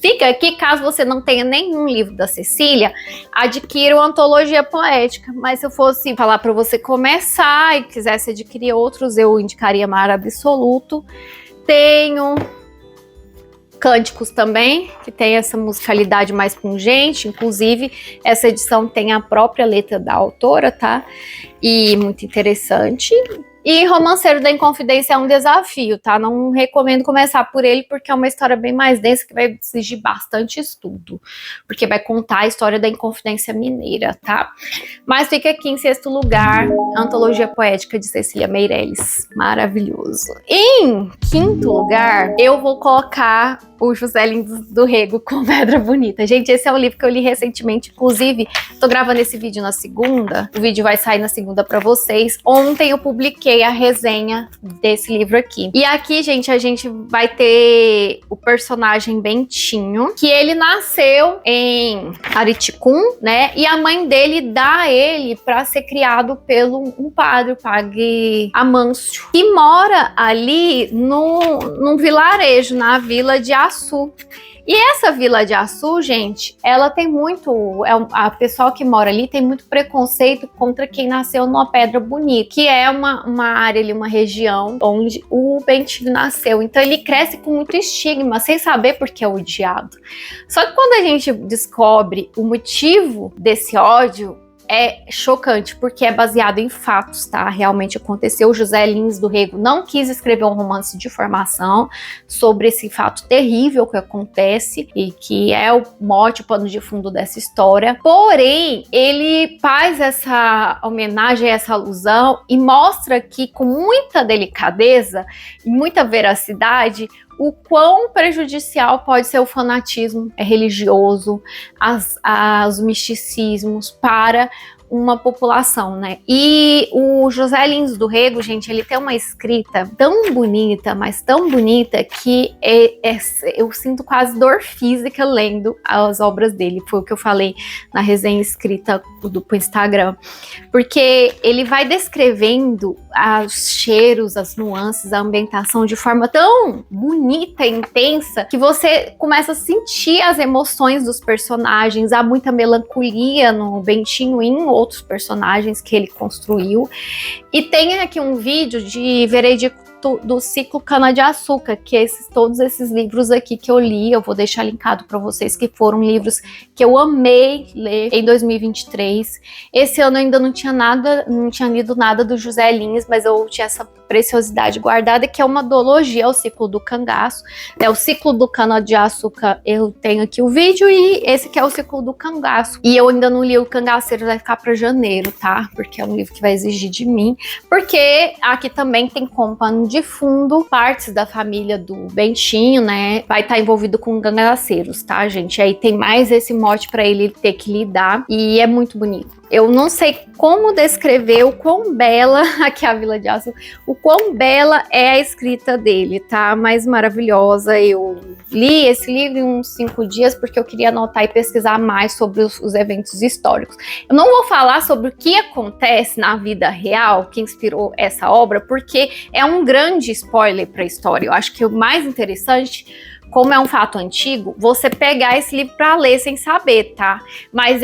Fica aqui, caso você não tenha nenhum livro da Cecília, adquira uma Antologia Poética. Mas se eu fosse falar para você começar e quisesse adquirir outros, eu indicaria Mar Absoluto. Tenho Cânticos também, que tem essa musicalidade mais pungente, inclusive essa edição tem a própria letra da autora, tá? E muito interessante. E Romanceiro da Inconfidência é um desafio, tá? Não recomendo começar por ele, porque é uma história bem mais densa, que vai exigir bastante estudo, porque vai contar a história da Inconfidência Mineira, tá? Mas fica aqui em sexto lugar, Antologia Poética de Cecília Meirelles. Maravilhoso. Em quinto lugar, eu vou colocar o José Lins do Rego com Pedra Bonita. Gente, esse é um livro que eu li recentemente, inclusive, tô gravando esse vídeo na segunda, o vídeo vai sair na segunda pra vocês. Ontem eu publiquei a resenha desse livro aqui. E aqui, gente, a gente vai ter o personagem Bentinho, que ele nasceu em Ariticum, né? E a mãe dele dá ele pra ser criado pelo um padre, o padre Amâncio, que mora ali num vilarejo, na vila de Açu. E essa vila de Açu, gente, ela tem muito... a pessoal que mora ali tem muito preconceito contra quem nasceu numa Pedra Bonita, que é uma área ali, uma região onde o Bentinho nasceu. Então ele cresce com muito estigma, sem saber por que é odiado. Só que quando a gente descobre o motivo desse ódio, é chocante, porque é baseado em fatos, tá? Realmente aconteceu. O José Lins do Rego não quis escrever um romance de formação sobre esse fato terrível que acontece e que é o mote, o pano de fundo dessa história. Porém, ele faz essa homenagem, essa alusão e mostra que, com muita delicadeza e muita veracidade, o quão prejudicial pode ser o fanatismo religioso, os misticismos para uma população, né? E o José Lins do Rego, gente, ele tem uma escrita tão bonita, mas tão bonita, que eu sinto quase dor física lendo as obras dele. Foi o que eu falei na resenha escrita do Instagram. Porque ele vai descrevendo os cheiros, as nuances, a ambientação de forma tão bonita e intensa, que você começa a sentir as emoções dos personagens. Há muita melancolia no Bentinho e outros personagens que ele construiu. E tem aqui um vídeo de Veredicto do ciclo Cana-de-Açúcar, que é todos esses livros aqui que eu li, eu vou deixar linkado para vocês, que foram livros que eu amei ler em 2023. Esse ano eu ainda não tinha lido nada do José Lins, mas eu tinha essa preciosidade guardada, que é uma duologia, o ciclo do cangaço, né? O ciclo do cana-de-açúcar, eu tenho aqui o vídeo, e esse que é o ciclo do cangaço. E eu ainda não li o Cangaceiro, vai ficar para janeiro, tá? Porque é um livro que vai exigir de mim, porque aqui também tem como pano de fundo partes da família do Bentinho, né? Vai estar envolvido com cangaceiros, tá, gente? Aí tem mais esse mote para ele ter que lidar, e é muito bonito. Eu não sei como descrever o quão bela, aqui é a Vila de Aço, o quão bela é a escrita dele, tá? Mas maravilhosa. Eu li esse livro em uns 5 dias porque eu queria anotar e pesquisar mais sobre os eventos históricos. Eu não vou falar sobre o que acontece na vida real que inspirou essa obra, porque é um grande spoiler para a história. Eu acho que o mais interessante, como é um fato antigo, você pegar esse livro para ler sem saber, tá? Mas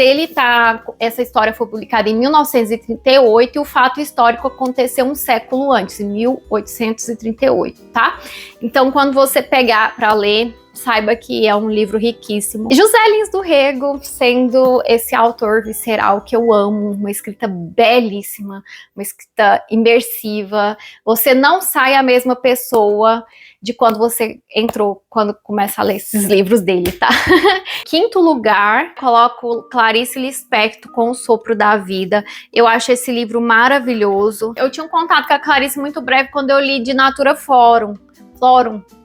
essa história foi publicada em 1938 e o fato histórico aconteceu um século antes, em 1838, tá? Então, quando você pegar para ler, saiba que é um livro riquíssimo. José Lins do Rego, sendo esse autor visceral que eu amo, uma escrita belíssima, uma escrita imersiva. Você não sai a mesma pessoa de quando você entrou, quando começa a ler esses livros dele, tá? Quinto lugar, coloco Clarice Lispector com O Sopro da Vida. Eu acho esse livro maravilhoso. Eu tinha um contato com a Clarice muito breve quando eu li de Natura Florum,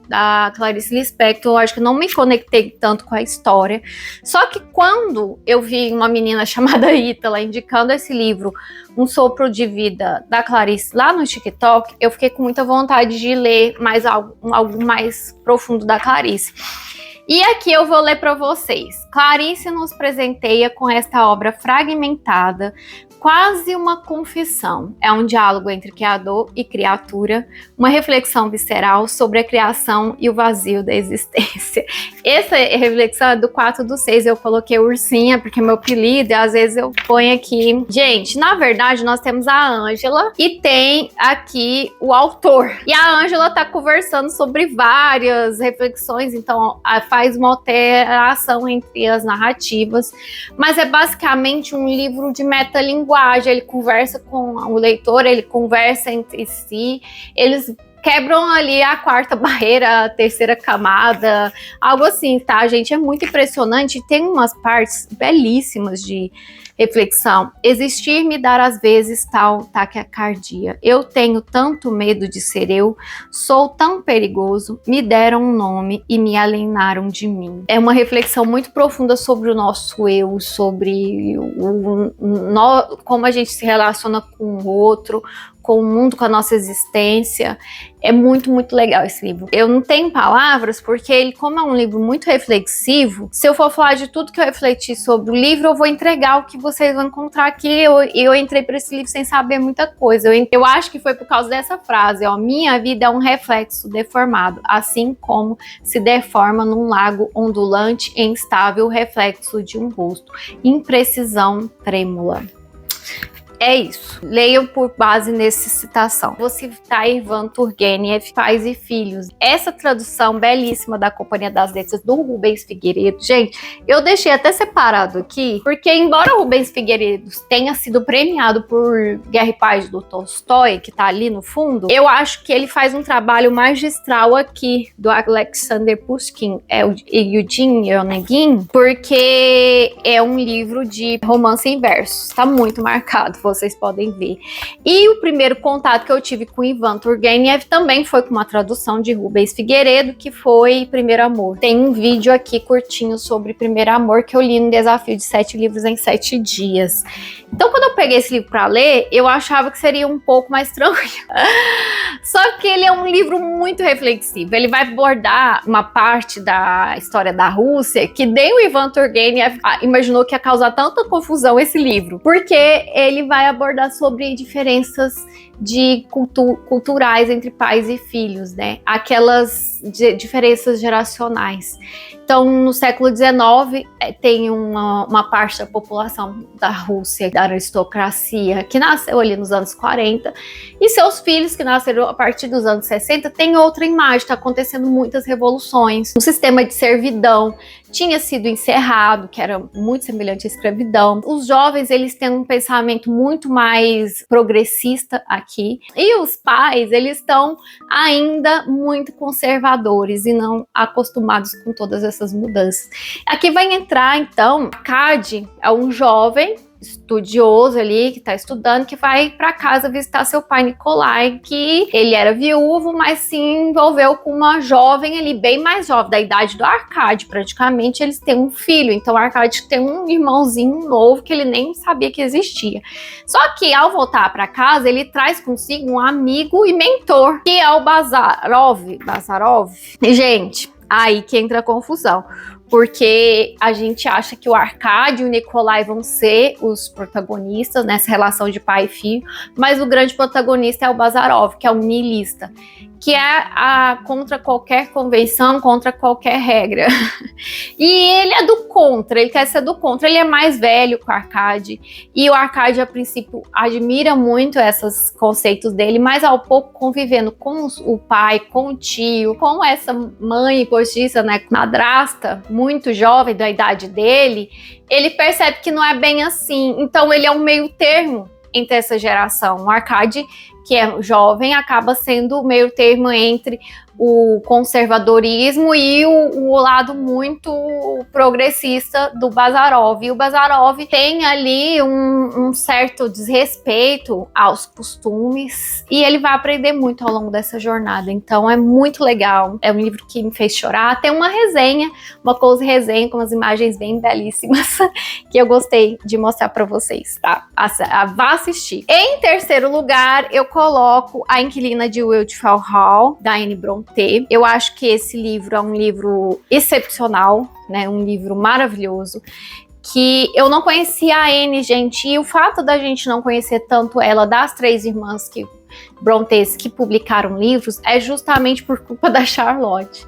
da Clarice Lispector. Eu acho que não me conectei tanto com a história. Só que quando eu vi uma menina chamada Ítala indicando esse livro, Um Sopro de Vida, da Clarice, lá no TikTok, eu fiquei com muita vontade de ler mais algo mais profundo da Clarice. E aqui eu vou ler para vocês. Clarice nos presenteia com esta obra fragmentada, quase uma confissão. É um diálogo entre criador e criatura, uma reflexão visceral sobre a criação e o vazio da existência. Essa reflexão é do 4/6, eu coloquei ursinha, porque é meu apelido, e às vezes eu ponho aqui. Gente, na verdade, nós temos a Ângela e tem aqui o autor. E a Ângela tá conversando sobre várias reflexões, então faz uma alteração entre as narrativas, mas é basicamente um livro de metalinguagem. Ele conversa com o leitor, ele conversa entre si, eles quebram ali a 4ª barreira, a 3ª camada, algo assim, tá, gente? É muito impressionante, tem umas partes belíssimas de reflexão. Existir me dar às vezes tal taquicardia. Eu tenho tanto medo de ser eu, sou tão perigoso, me deram um nome e me alienaram de mim. É uma reflexão muito profunda sobre o nosso eu, sobre como a gente se relaciona com o outro, com o mundo, com a nossa existência. É muito, muito legal esse livro. Eu não tenho palavras, porque ele, como é um livro muito reflexivo, se eu for falar de tudo que eu refleti sobre o livro, eu vou entregar o que vocês vão encontrar aqui. Eu entrei para esse livro sem saber muita coisa. Eu acho que foi por causa dessa frase, ó. Minha vida é um reflexo deformado, assim como se deforma num lago ondulante e instável o reflexo de um rosto. Imprecisão trêmula. É isso. Leiam por base nessa citação. Vou citar Ivan Turgenev, Pais e Filhos. Essa tradução belíssima da Companhia das Letras do Rubens Figueiredo. Gente, eu deixei até separado aqui, porque embora o Rubens Figueiredo tenha sido premiado por Guerra e Paz do Tolstói, que tá ali no fundo, eu acho que ele faz um trabalho magistral aqui do Alexander Pushkin e Eugene Onegin, porque é um livro de romance em versos. Tá muito marcado, vocês podem ver. E o primeiro contato que eu tive com Ivan Turgenev também foi com uma tradução de Rubens Figueiredo, que foi Primeiro Amor. Tem um vídeo aqui curtinho sobre Primeiro Amor que eu li no desafio de 7 livros em 7 dias. Então, quando eu peguei esse livro para ler, eu achava que seria um pouco mais tranquilo. Só que ele é um livro muito reflexivo. Ele vai abordar uma parte da história da Rússia que nem o Ivan Turgenev imaginou que ia causar tanta confusão esse livro, porque ele vai abordar sobre diferenças culturais entre pais e filhos, né? Aquelas diferenças geracionais. Então, no século XIX, tem uma parte da população da Rússia, da aristocracia, que nasceu ali nos anos 40, e seus filhos, que nasceram a partir dos anos 60, têm outra imagem, está acontecendo muitas revoluções. O sistema de servidão tinha sido encerrado, que era muito semelhante à escravidão. Os jovens, eles têm um pensamento muito mais progressista aqui, e os pais, eles estão ainda muito conservadores e não acostumados com todas essas mudanças. Aqui vai entrar, então, Arkady é um jovem estudioso ali, que está estudando, que vai para casa visitar seu pai Nikolai, que ele era viúvo, mas se envolveu com uma jovem ali, bem mais jovem, da idade do Arkady, praticamente eles têm um filho, então o Arkady tem um irmãozinho novo que ele nem sabia que existia. Só que ao voltar para casa, ele traz consigo um amigo e mentor, que é o Bazarov. E, gente, aí que entra a confusão, porque a gente acha que o Arkady e o Nikolai vão ser os protagonistas nessa relação de pai e filho, mas o grande protagonista é o Bazarov, que é um niilista, que é contra qualquer convenção, contra qualquer regra. E ele é do contra, ele quer ser do contra, ele é mais velho que o Arkady, e o Arkady, a princípio, admira muito esses conceitos dele, mas ao pouco convivendo com o pai, com o tio, com essa mãe postiça, né, madrasta, muito jovem, da idade dele, ele percebe que não é bem assim. Então ele é um meio termo entre essa geração. O Arkady, que é jovem, acaba sendo o meio termo entre o conservadorismo e o lado muito progressista do Bazarov. E o Bazarov tem ali um certo desrespeito aos costumes e ele vai aprender muito ao longo dessa jornada. Então é muito legal. É um livro que me fez chorar. Tem uma resenha, uma cozy resenha com umas imagens bem belíssimas que eu gostei de mostrar para vocês, tá? Vá assistir. Em terceiro lugar, eu coloco A Inquilina de Wiltshire Hall, da Anne Brontë. Eu acho que esse livro é um livro excepcional, né? Um livro maravilhoso, que eu não conhecia a Anne, gente, e o fato da gente não conhecer tanto ela, das três irmãs Brontës que publicaram livros, é justamente por culpa da Charlotte.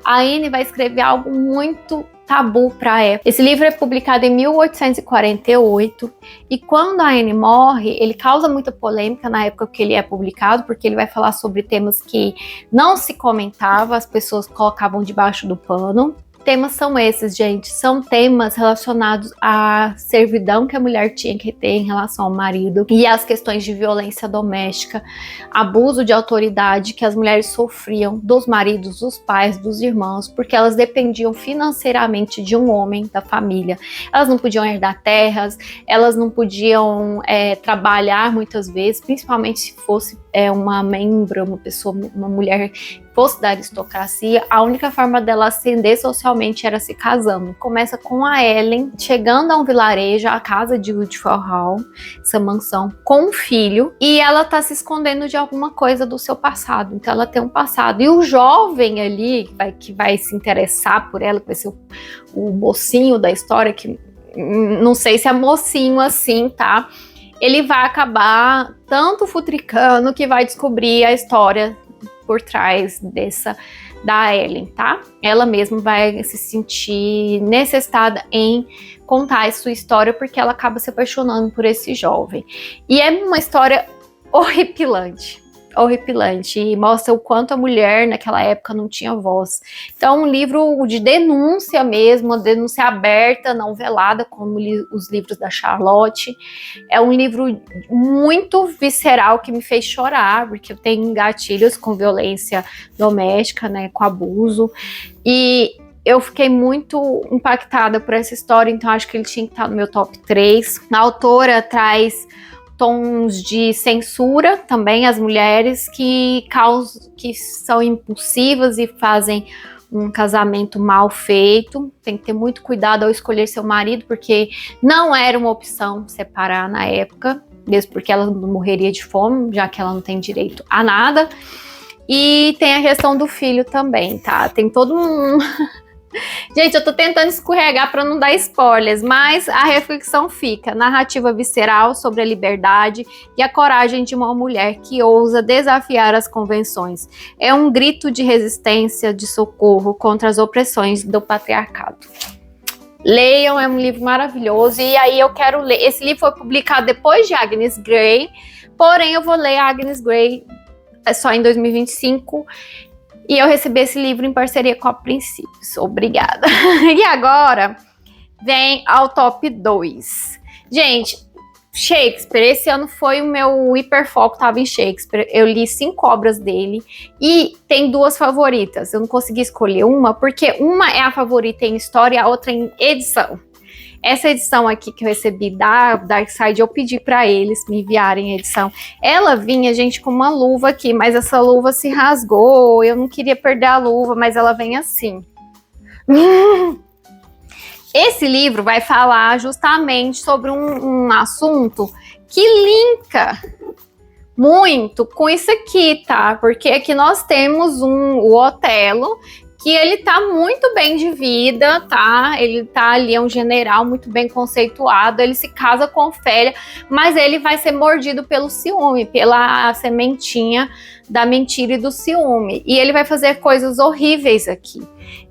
A Anne vai escrever algo muito tabu para a época. Esse livro é publicado em 1848 e quando a Anne morre, ele causa muita polêmica na época que ele é publicado, porque ele vai falar sobre temas que não se comentava, as pessoas colocavam debaixo do pano. Temas são esses, gente, são temas relacionados à servidão que a mulher tinha que ter em relação ao marido e às questões de violência doméstica, abuso de autoridade que as mulheres sofriam dos maridos, dos pais, dos irmãos, porque elas dependiam financeiramente de um homem da família. Elas não podiam herdar terras, elas não podiam trabalhar muitas vezes, principalmente se fosse uma membro, uma pessoa, uma mulher fosse da aristocracia. A única forma dela ascender socialmente era se casando. Começa com a Ellen chegando a um vilarejo, a casa de Wiltshire Hall, essa mansão, com um filho, e ela tá se escondendo de alguma coisa do seu passado. Então ela tem um passado. E o jovem ali, que vai se interessar por ela, que vai ser o mocinho da história, que não sei se é mocinho assim, tá? Ele vai acabar tanto futricando que vai descobrir a história por trás da Ellen, tá? Ela mesma vai se sentir necessitada em contar a sua história porque ela acaba se apaixonando por esse jovem. E é uma história horripilante e mostra o quanto a mulher naquela época não tinha voz. Então, um livro de denúncia mesmo, uma denúncia aberta, não velada, como os livros da Charlotte. É um livro muito visceral que me fez chorar, porque eu tenho gatilhos com violência doméstica, né, com abuso, e eu fiquei muito impactada por essa história, então acho que ele tinha que estar no meu top 3. A autora traz tons de censura também às mulheres que são impulsivas e fazem um casamento mal feito. Tem que ter muito cuidado ao escolher seu marido, porque não era uma opção separar na época, mesmo porque ela morreria de fome, já que ela não tem direito a nada. E tem a questão do filho também, tá? Tem todo Gente, eu tô tentando escorregar para não dar spoilers, mas a reflexão fica: narrativa visceral sobre a liberdade e a coragem de uma mulher que ousa desafiar as convenções. É um grito de resistência, de socorro contra as opressões do patriarcado. Leiam, é um livro maravilhoso. E aí eu quero ler. Esse livro foi publicado depois de Agnes Grey, porém eu vou ler a Agnes Grey só em 2025. E eu recebi esse livro em parceria com a Princípios. Obrigada. E agora vem ao top 2. Gente, Shakespeare, esse ano foi o meu hiperfoco, tava em Shakespeare. Eu li 5 obras dele e tem 2 favoritas. Eu não consegui escolher uma, porque uma é a favorita em história e a outra em edição. Essa edição aqui que eu recebi da Darkside, eu pedi para eles me enviarem a edição. Ela vinha, gente, com uma luva aqui, mas essa luva se rasgou. Eu não queria perder a luva, mas ela vem assim. Esse livro vai falar justamente sobre um assunto que linka muito com isso aqui, tá? Porque aqui nós temos o Otelo, que ele tá muito bem de vida, tá? Ele tá ali, é um general muito bem conceituado, ele se casa com Ofélia, mas ele vai ser mordido pelo ciúme, pela sementinha da mentira e do ciúme. E ele vai fazer coisas horríveis aqui.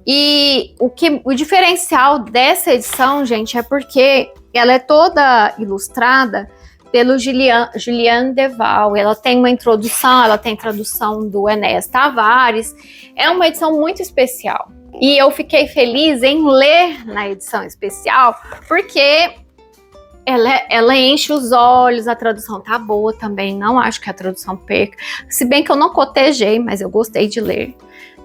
E o diferencial dessa edição, gente, é porque ela é toda ilustrada pelo Julian Deval. Ela tem uma introdução, ela tem tradução do Enéas Tavares. É uma edição muito especial. E eu fiquei feliz em ler na edição especial, porque ela enche os olhos, a tradução tá boa também, não acho que a tradução perca. Se bem que eu não cotejei, mas eu gostei de ler.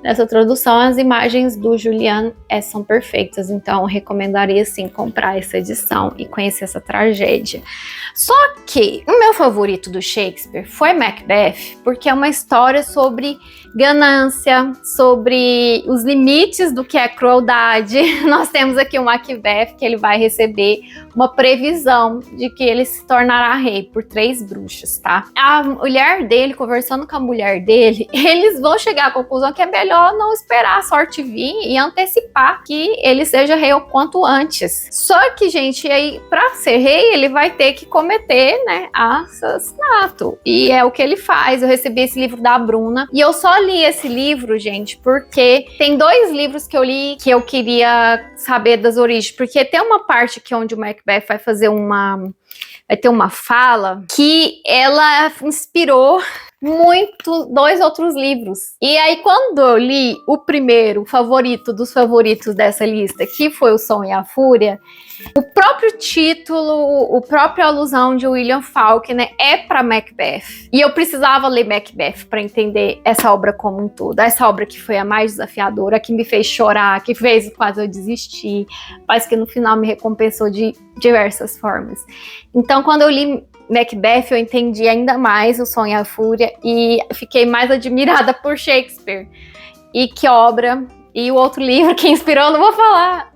Nessa tradução, as imagens do Julian são perfeitas, então eu recomendaria sim comprar essa edição e conhecer essa tragédia. Só que o meu favorito do Shakespeare foi Macbeth, porque é uma história sobre ganância, sobre os limites do que é crueldade. Nós temos aqui o Macbeth, que ele vai receber uma previsão de que ele se tornará rei por 3 bruxas, tá? A mulher dele, conversando com a mulher dele, eles vão chegar à conclusão que é melhor não esperar a sorte vir e antecipar que ele seja rei o quanto antes. Só que, gente, aí para ser rei, ele vai ter que cometer, né, assassinato. E é o que ele faz. Eu recebi esse livro da Bruna e eu só li esse livro, gente, porque tem 2 livros que eu li que eu queria saber das origens, porque tem uma parte que onde o Macbeth vai fazer vai ter uma fala que ela inspirou muito 2 outros livros. E aí, quando eu li o primeiro, o favorito dos favoritos dessa lista, que foi O Som e a Fúria, o próprio título, a própria alusão de William Faulkner é para Macbeth. E eu precisava ler Macbeth para entender essa obra como um todo. Essa obra que foi a mais desafiadora, que me fez chorar, que fez quase eu desistir, mas que no final me recompensou de diversas formas. Então, quando eu li Macbeth, eu entendi ainda mais O Som e a Fúria e fiquei mais admirada por Shakespeare. E que obra! E o outro livro que inspirou, não vou falar,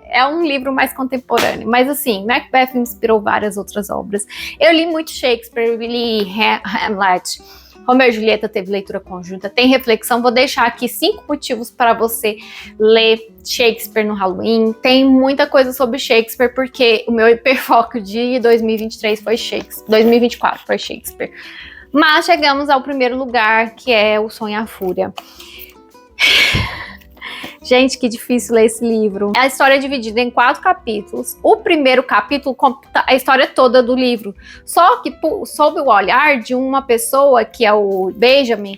é um livro mais contemporâneo. Mas assim, Macbeth me inspirou várias outras obras. Eu li muito Shakespeare, eu li Hamlet, Romeu e Julieta teve leitura conjunta, tem reflexão. Vou deixar aqui 5 motivos para você ler Shakespeare no Halloween. Tem muita coisa sobre Shakespeare, porque o meu hiperfoco de 2023 foi Shakespeare, 2024 foi Shakespeare. Mas chegamos ao primeiro lugar, que é O Som e a Fúria. Gente, que difícil ler esse livro. A história é dividida em 4 capítulos. O primeiro capítulo conta a história toda do livro. Só que sob o olhar de uma pessoa, que é o Benjamin,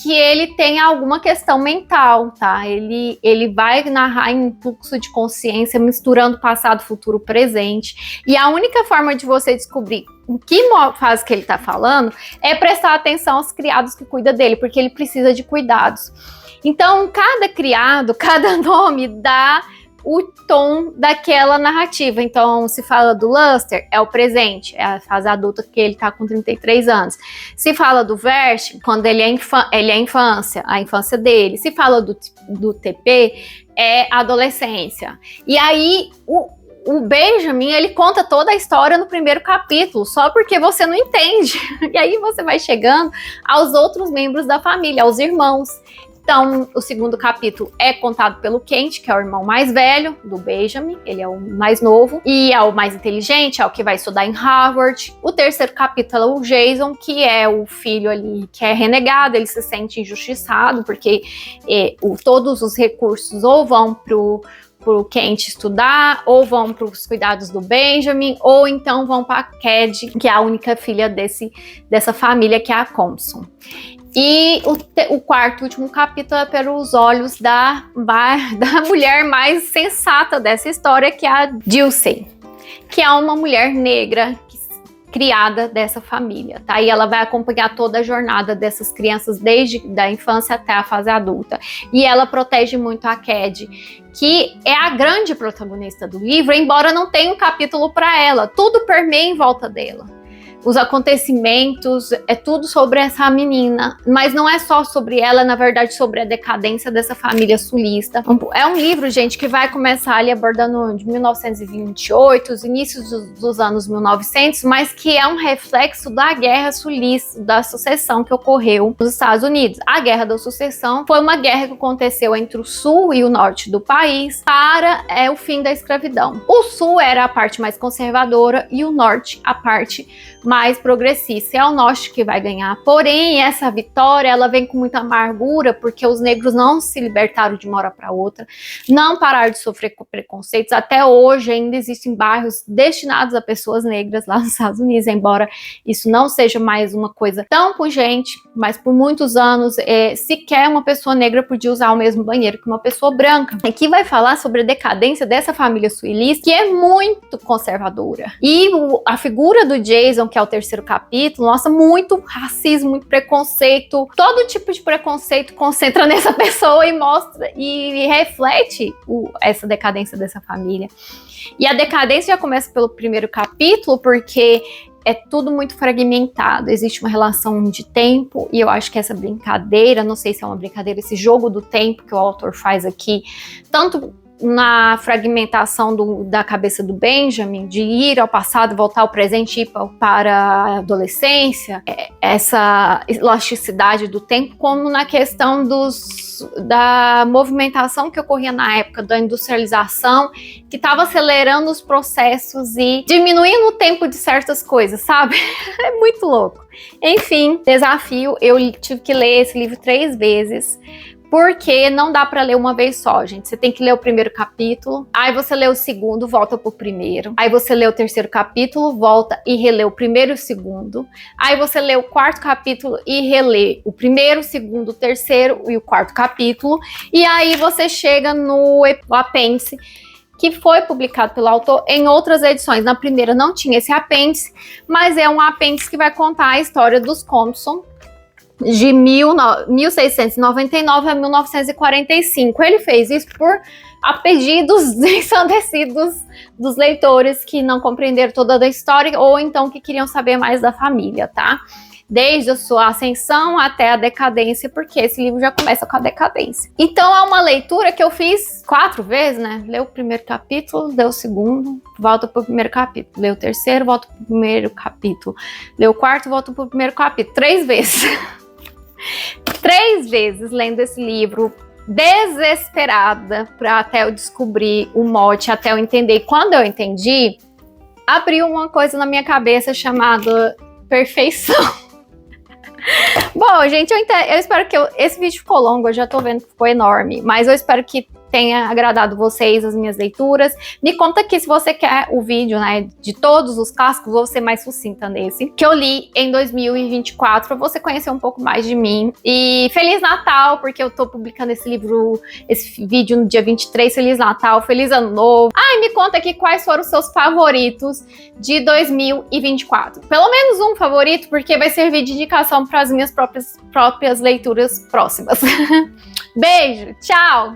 que ele tem alguma questão mental, tá? Ele vai narrar em fluxo de consciência, misturando passado, futuro, presente. E a única forma de você descobrir em que fase que ele tá falando é prestar atenção aos criados que cuidam dele, porque ele precisa de cuidados. Então, cada criado, cada nome dá o tom daquela narrativa. Então, se fala do Luster, é o presente, é a fase adulta, que ele tá com 33 anos. Se fala do Vert, quando ele é a infância dele. Se fala do TP, é a adolescência. E aí, o Benjamin, ele conta toda a história no primeiro capítulo, só porque você não entende. E aí você vai chegando aos outros membros da família, aos irmãos. Então, o segundo capítulo é contado pelo Kent, que é o irmão mais velho do Benjamin, ele é o mais novo e é o mais inteligente, é o que vai estudar em Harvard. O terceiro capítulo é o Jason, que é o filho ali que é renegado, ele se sente injustiçado, porque todos os recursos ou vão pro Kent estudar, ou vão para os cuidados do Benjamin, ou então vão para a Cad, que é a única filha dessa família, que é a Compson. E o quarto e último capítulo é pelos olhos da mulher mais sensata dessa história, que é a Dilsey, que é uma mulher negra criada dessa família, tá? E ela vai acompanhar toda a jornada dessas crianças desde a infância até a fase adulta. E ela protege muito a Cad, que é a grande protagonista do livro, embora não tenha um capítulo para ela. Tudo permeia em volta dela. Os acontecimentos, é tudo sobre essa menina, mas não é só sobre ela, na verdade sobre a decadência dessa família sulista. É um livro, gente, que vai começar ali abordando de 1928, os inícios dos anos 1900, mas que é um reflexo da guerra sulista, da sucessão que ocorreu nos Estados Unidos. A Guerra da Sucessão foi uma guerra que aconteceu entre o sul e o norte do país para o fim da escravidão. O sul era a parte mais conservadora e o norte a parte mais progressista. É o norte que vai ganhar. Porém, essa vitória, ela vem com muita amargura, porque os negros não se libertaram de uma hora para outra, não pararam de sofrer preconceitos. Até hoje ainda existem bairros destinados a pessoas negras lá nos Estados Unidos, embora isso não seja mais uma coisa tão pungente, mas por muitos anos sequer uma pessoa negra podia usar o mesmo banheiro que uma pessoa branca. Aqui vai falar sobre a decadência dessa família sulista, que é muito conservadora. E a figura do Jason, que é o terceiro capítulo, mostra muito racismo, muito preconceito, todo tipo de preconceito concentra nessa pessoa e mostra e reflete essa decadência dessa família. E a decadência já começa pelo primeiro capítulo, porque é tudo muito fragmentado, existe uma relação de tempo, e eu acho que essa brincadeira, não sei se é uma brincadeira, esse jogo do tempo que o autor faz aqui, tanto na fragmentação da cabeça do Benjamin, de ir ao passado, voltar ao presente e ir para a adolescência, essa elasticidade do tempo, como na questão da movimentação que ocorria na época da industrialização, que estava acelerando os processos e diminuindo o tempo de certas coisas, sabe? É muito louco. Enfim, desafio, eu tive que ler esse livro 3 vezes, porque não dá para ler uma vez só, gente. Você tem que ler o primeiro capítulo, aí você lê o segundo, volta pro primeiro. Aí você lê o terceiro capítulo, volta e relê o primeiro e o segundo. Aí você lê o quarto capítulo e relê o primeiro, o segundo, o terceiro e o quarto capítulo. E aí você chega no apêndice, que foi publicado pelo autor em outras edições. Na primeira não tinha esse apêndice, mas é um apêndice que vai contar a história dos Compson, de 1699 a 1945. Ele fez isso a pedidos ensandecidos dos leitores que não compreenderam toda a história ou então que queriam saber mais da família, tá? Desde a sua ascensão até a decadência, porque esse livro já começa com a decadência. Então é uma leitura que eu fiz 4 vezes, né? Leu o primeiro capítulo, leu o segundo, volta pro primeiro capítulo. Leu o terceiro, volta pro primeiro capítulo. Leu o quarto, volta pro primeiro capítulo. 3 vezes. 3 vezes lendo esse livro, desesperada, para até eu descobrir o mote, até eu entender. Quando eu entendi, abriu uma coisa na minha cabeça chamada perfeição. Bom, gente, eu espero que esse vídeo ficou longo, eu já tô vendo que ficou enorme, mas eu espero que tenha agradado vocês as minhas leituras. Me conta aqui se você quer o vídeo, né, de todos os clássicos, vou ser mais sucinta nesse, que eu li em 2024, pra você conhecer um pouco mais de mim. E Feliz Natal, porque eu tô publicando esse vídeo no dia 23, Feliz Natal, Feliz Ano Novo. Ah, e me conta aqui quais foram os seus favoritos de 2024. Pelo menos um favorito, porque vai servir de indicação para as minhas próprias leituras próximas. Beijo, tchau!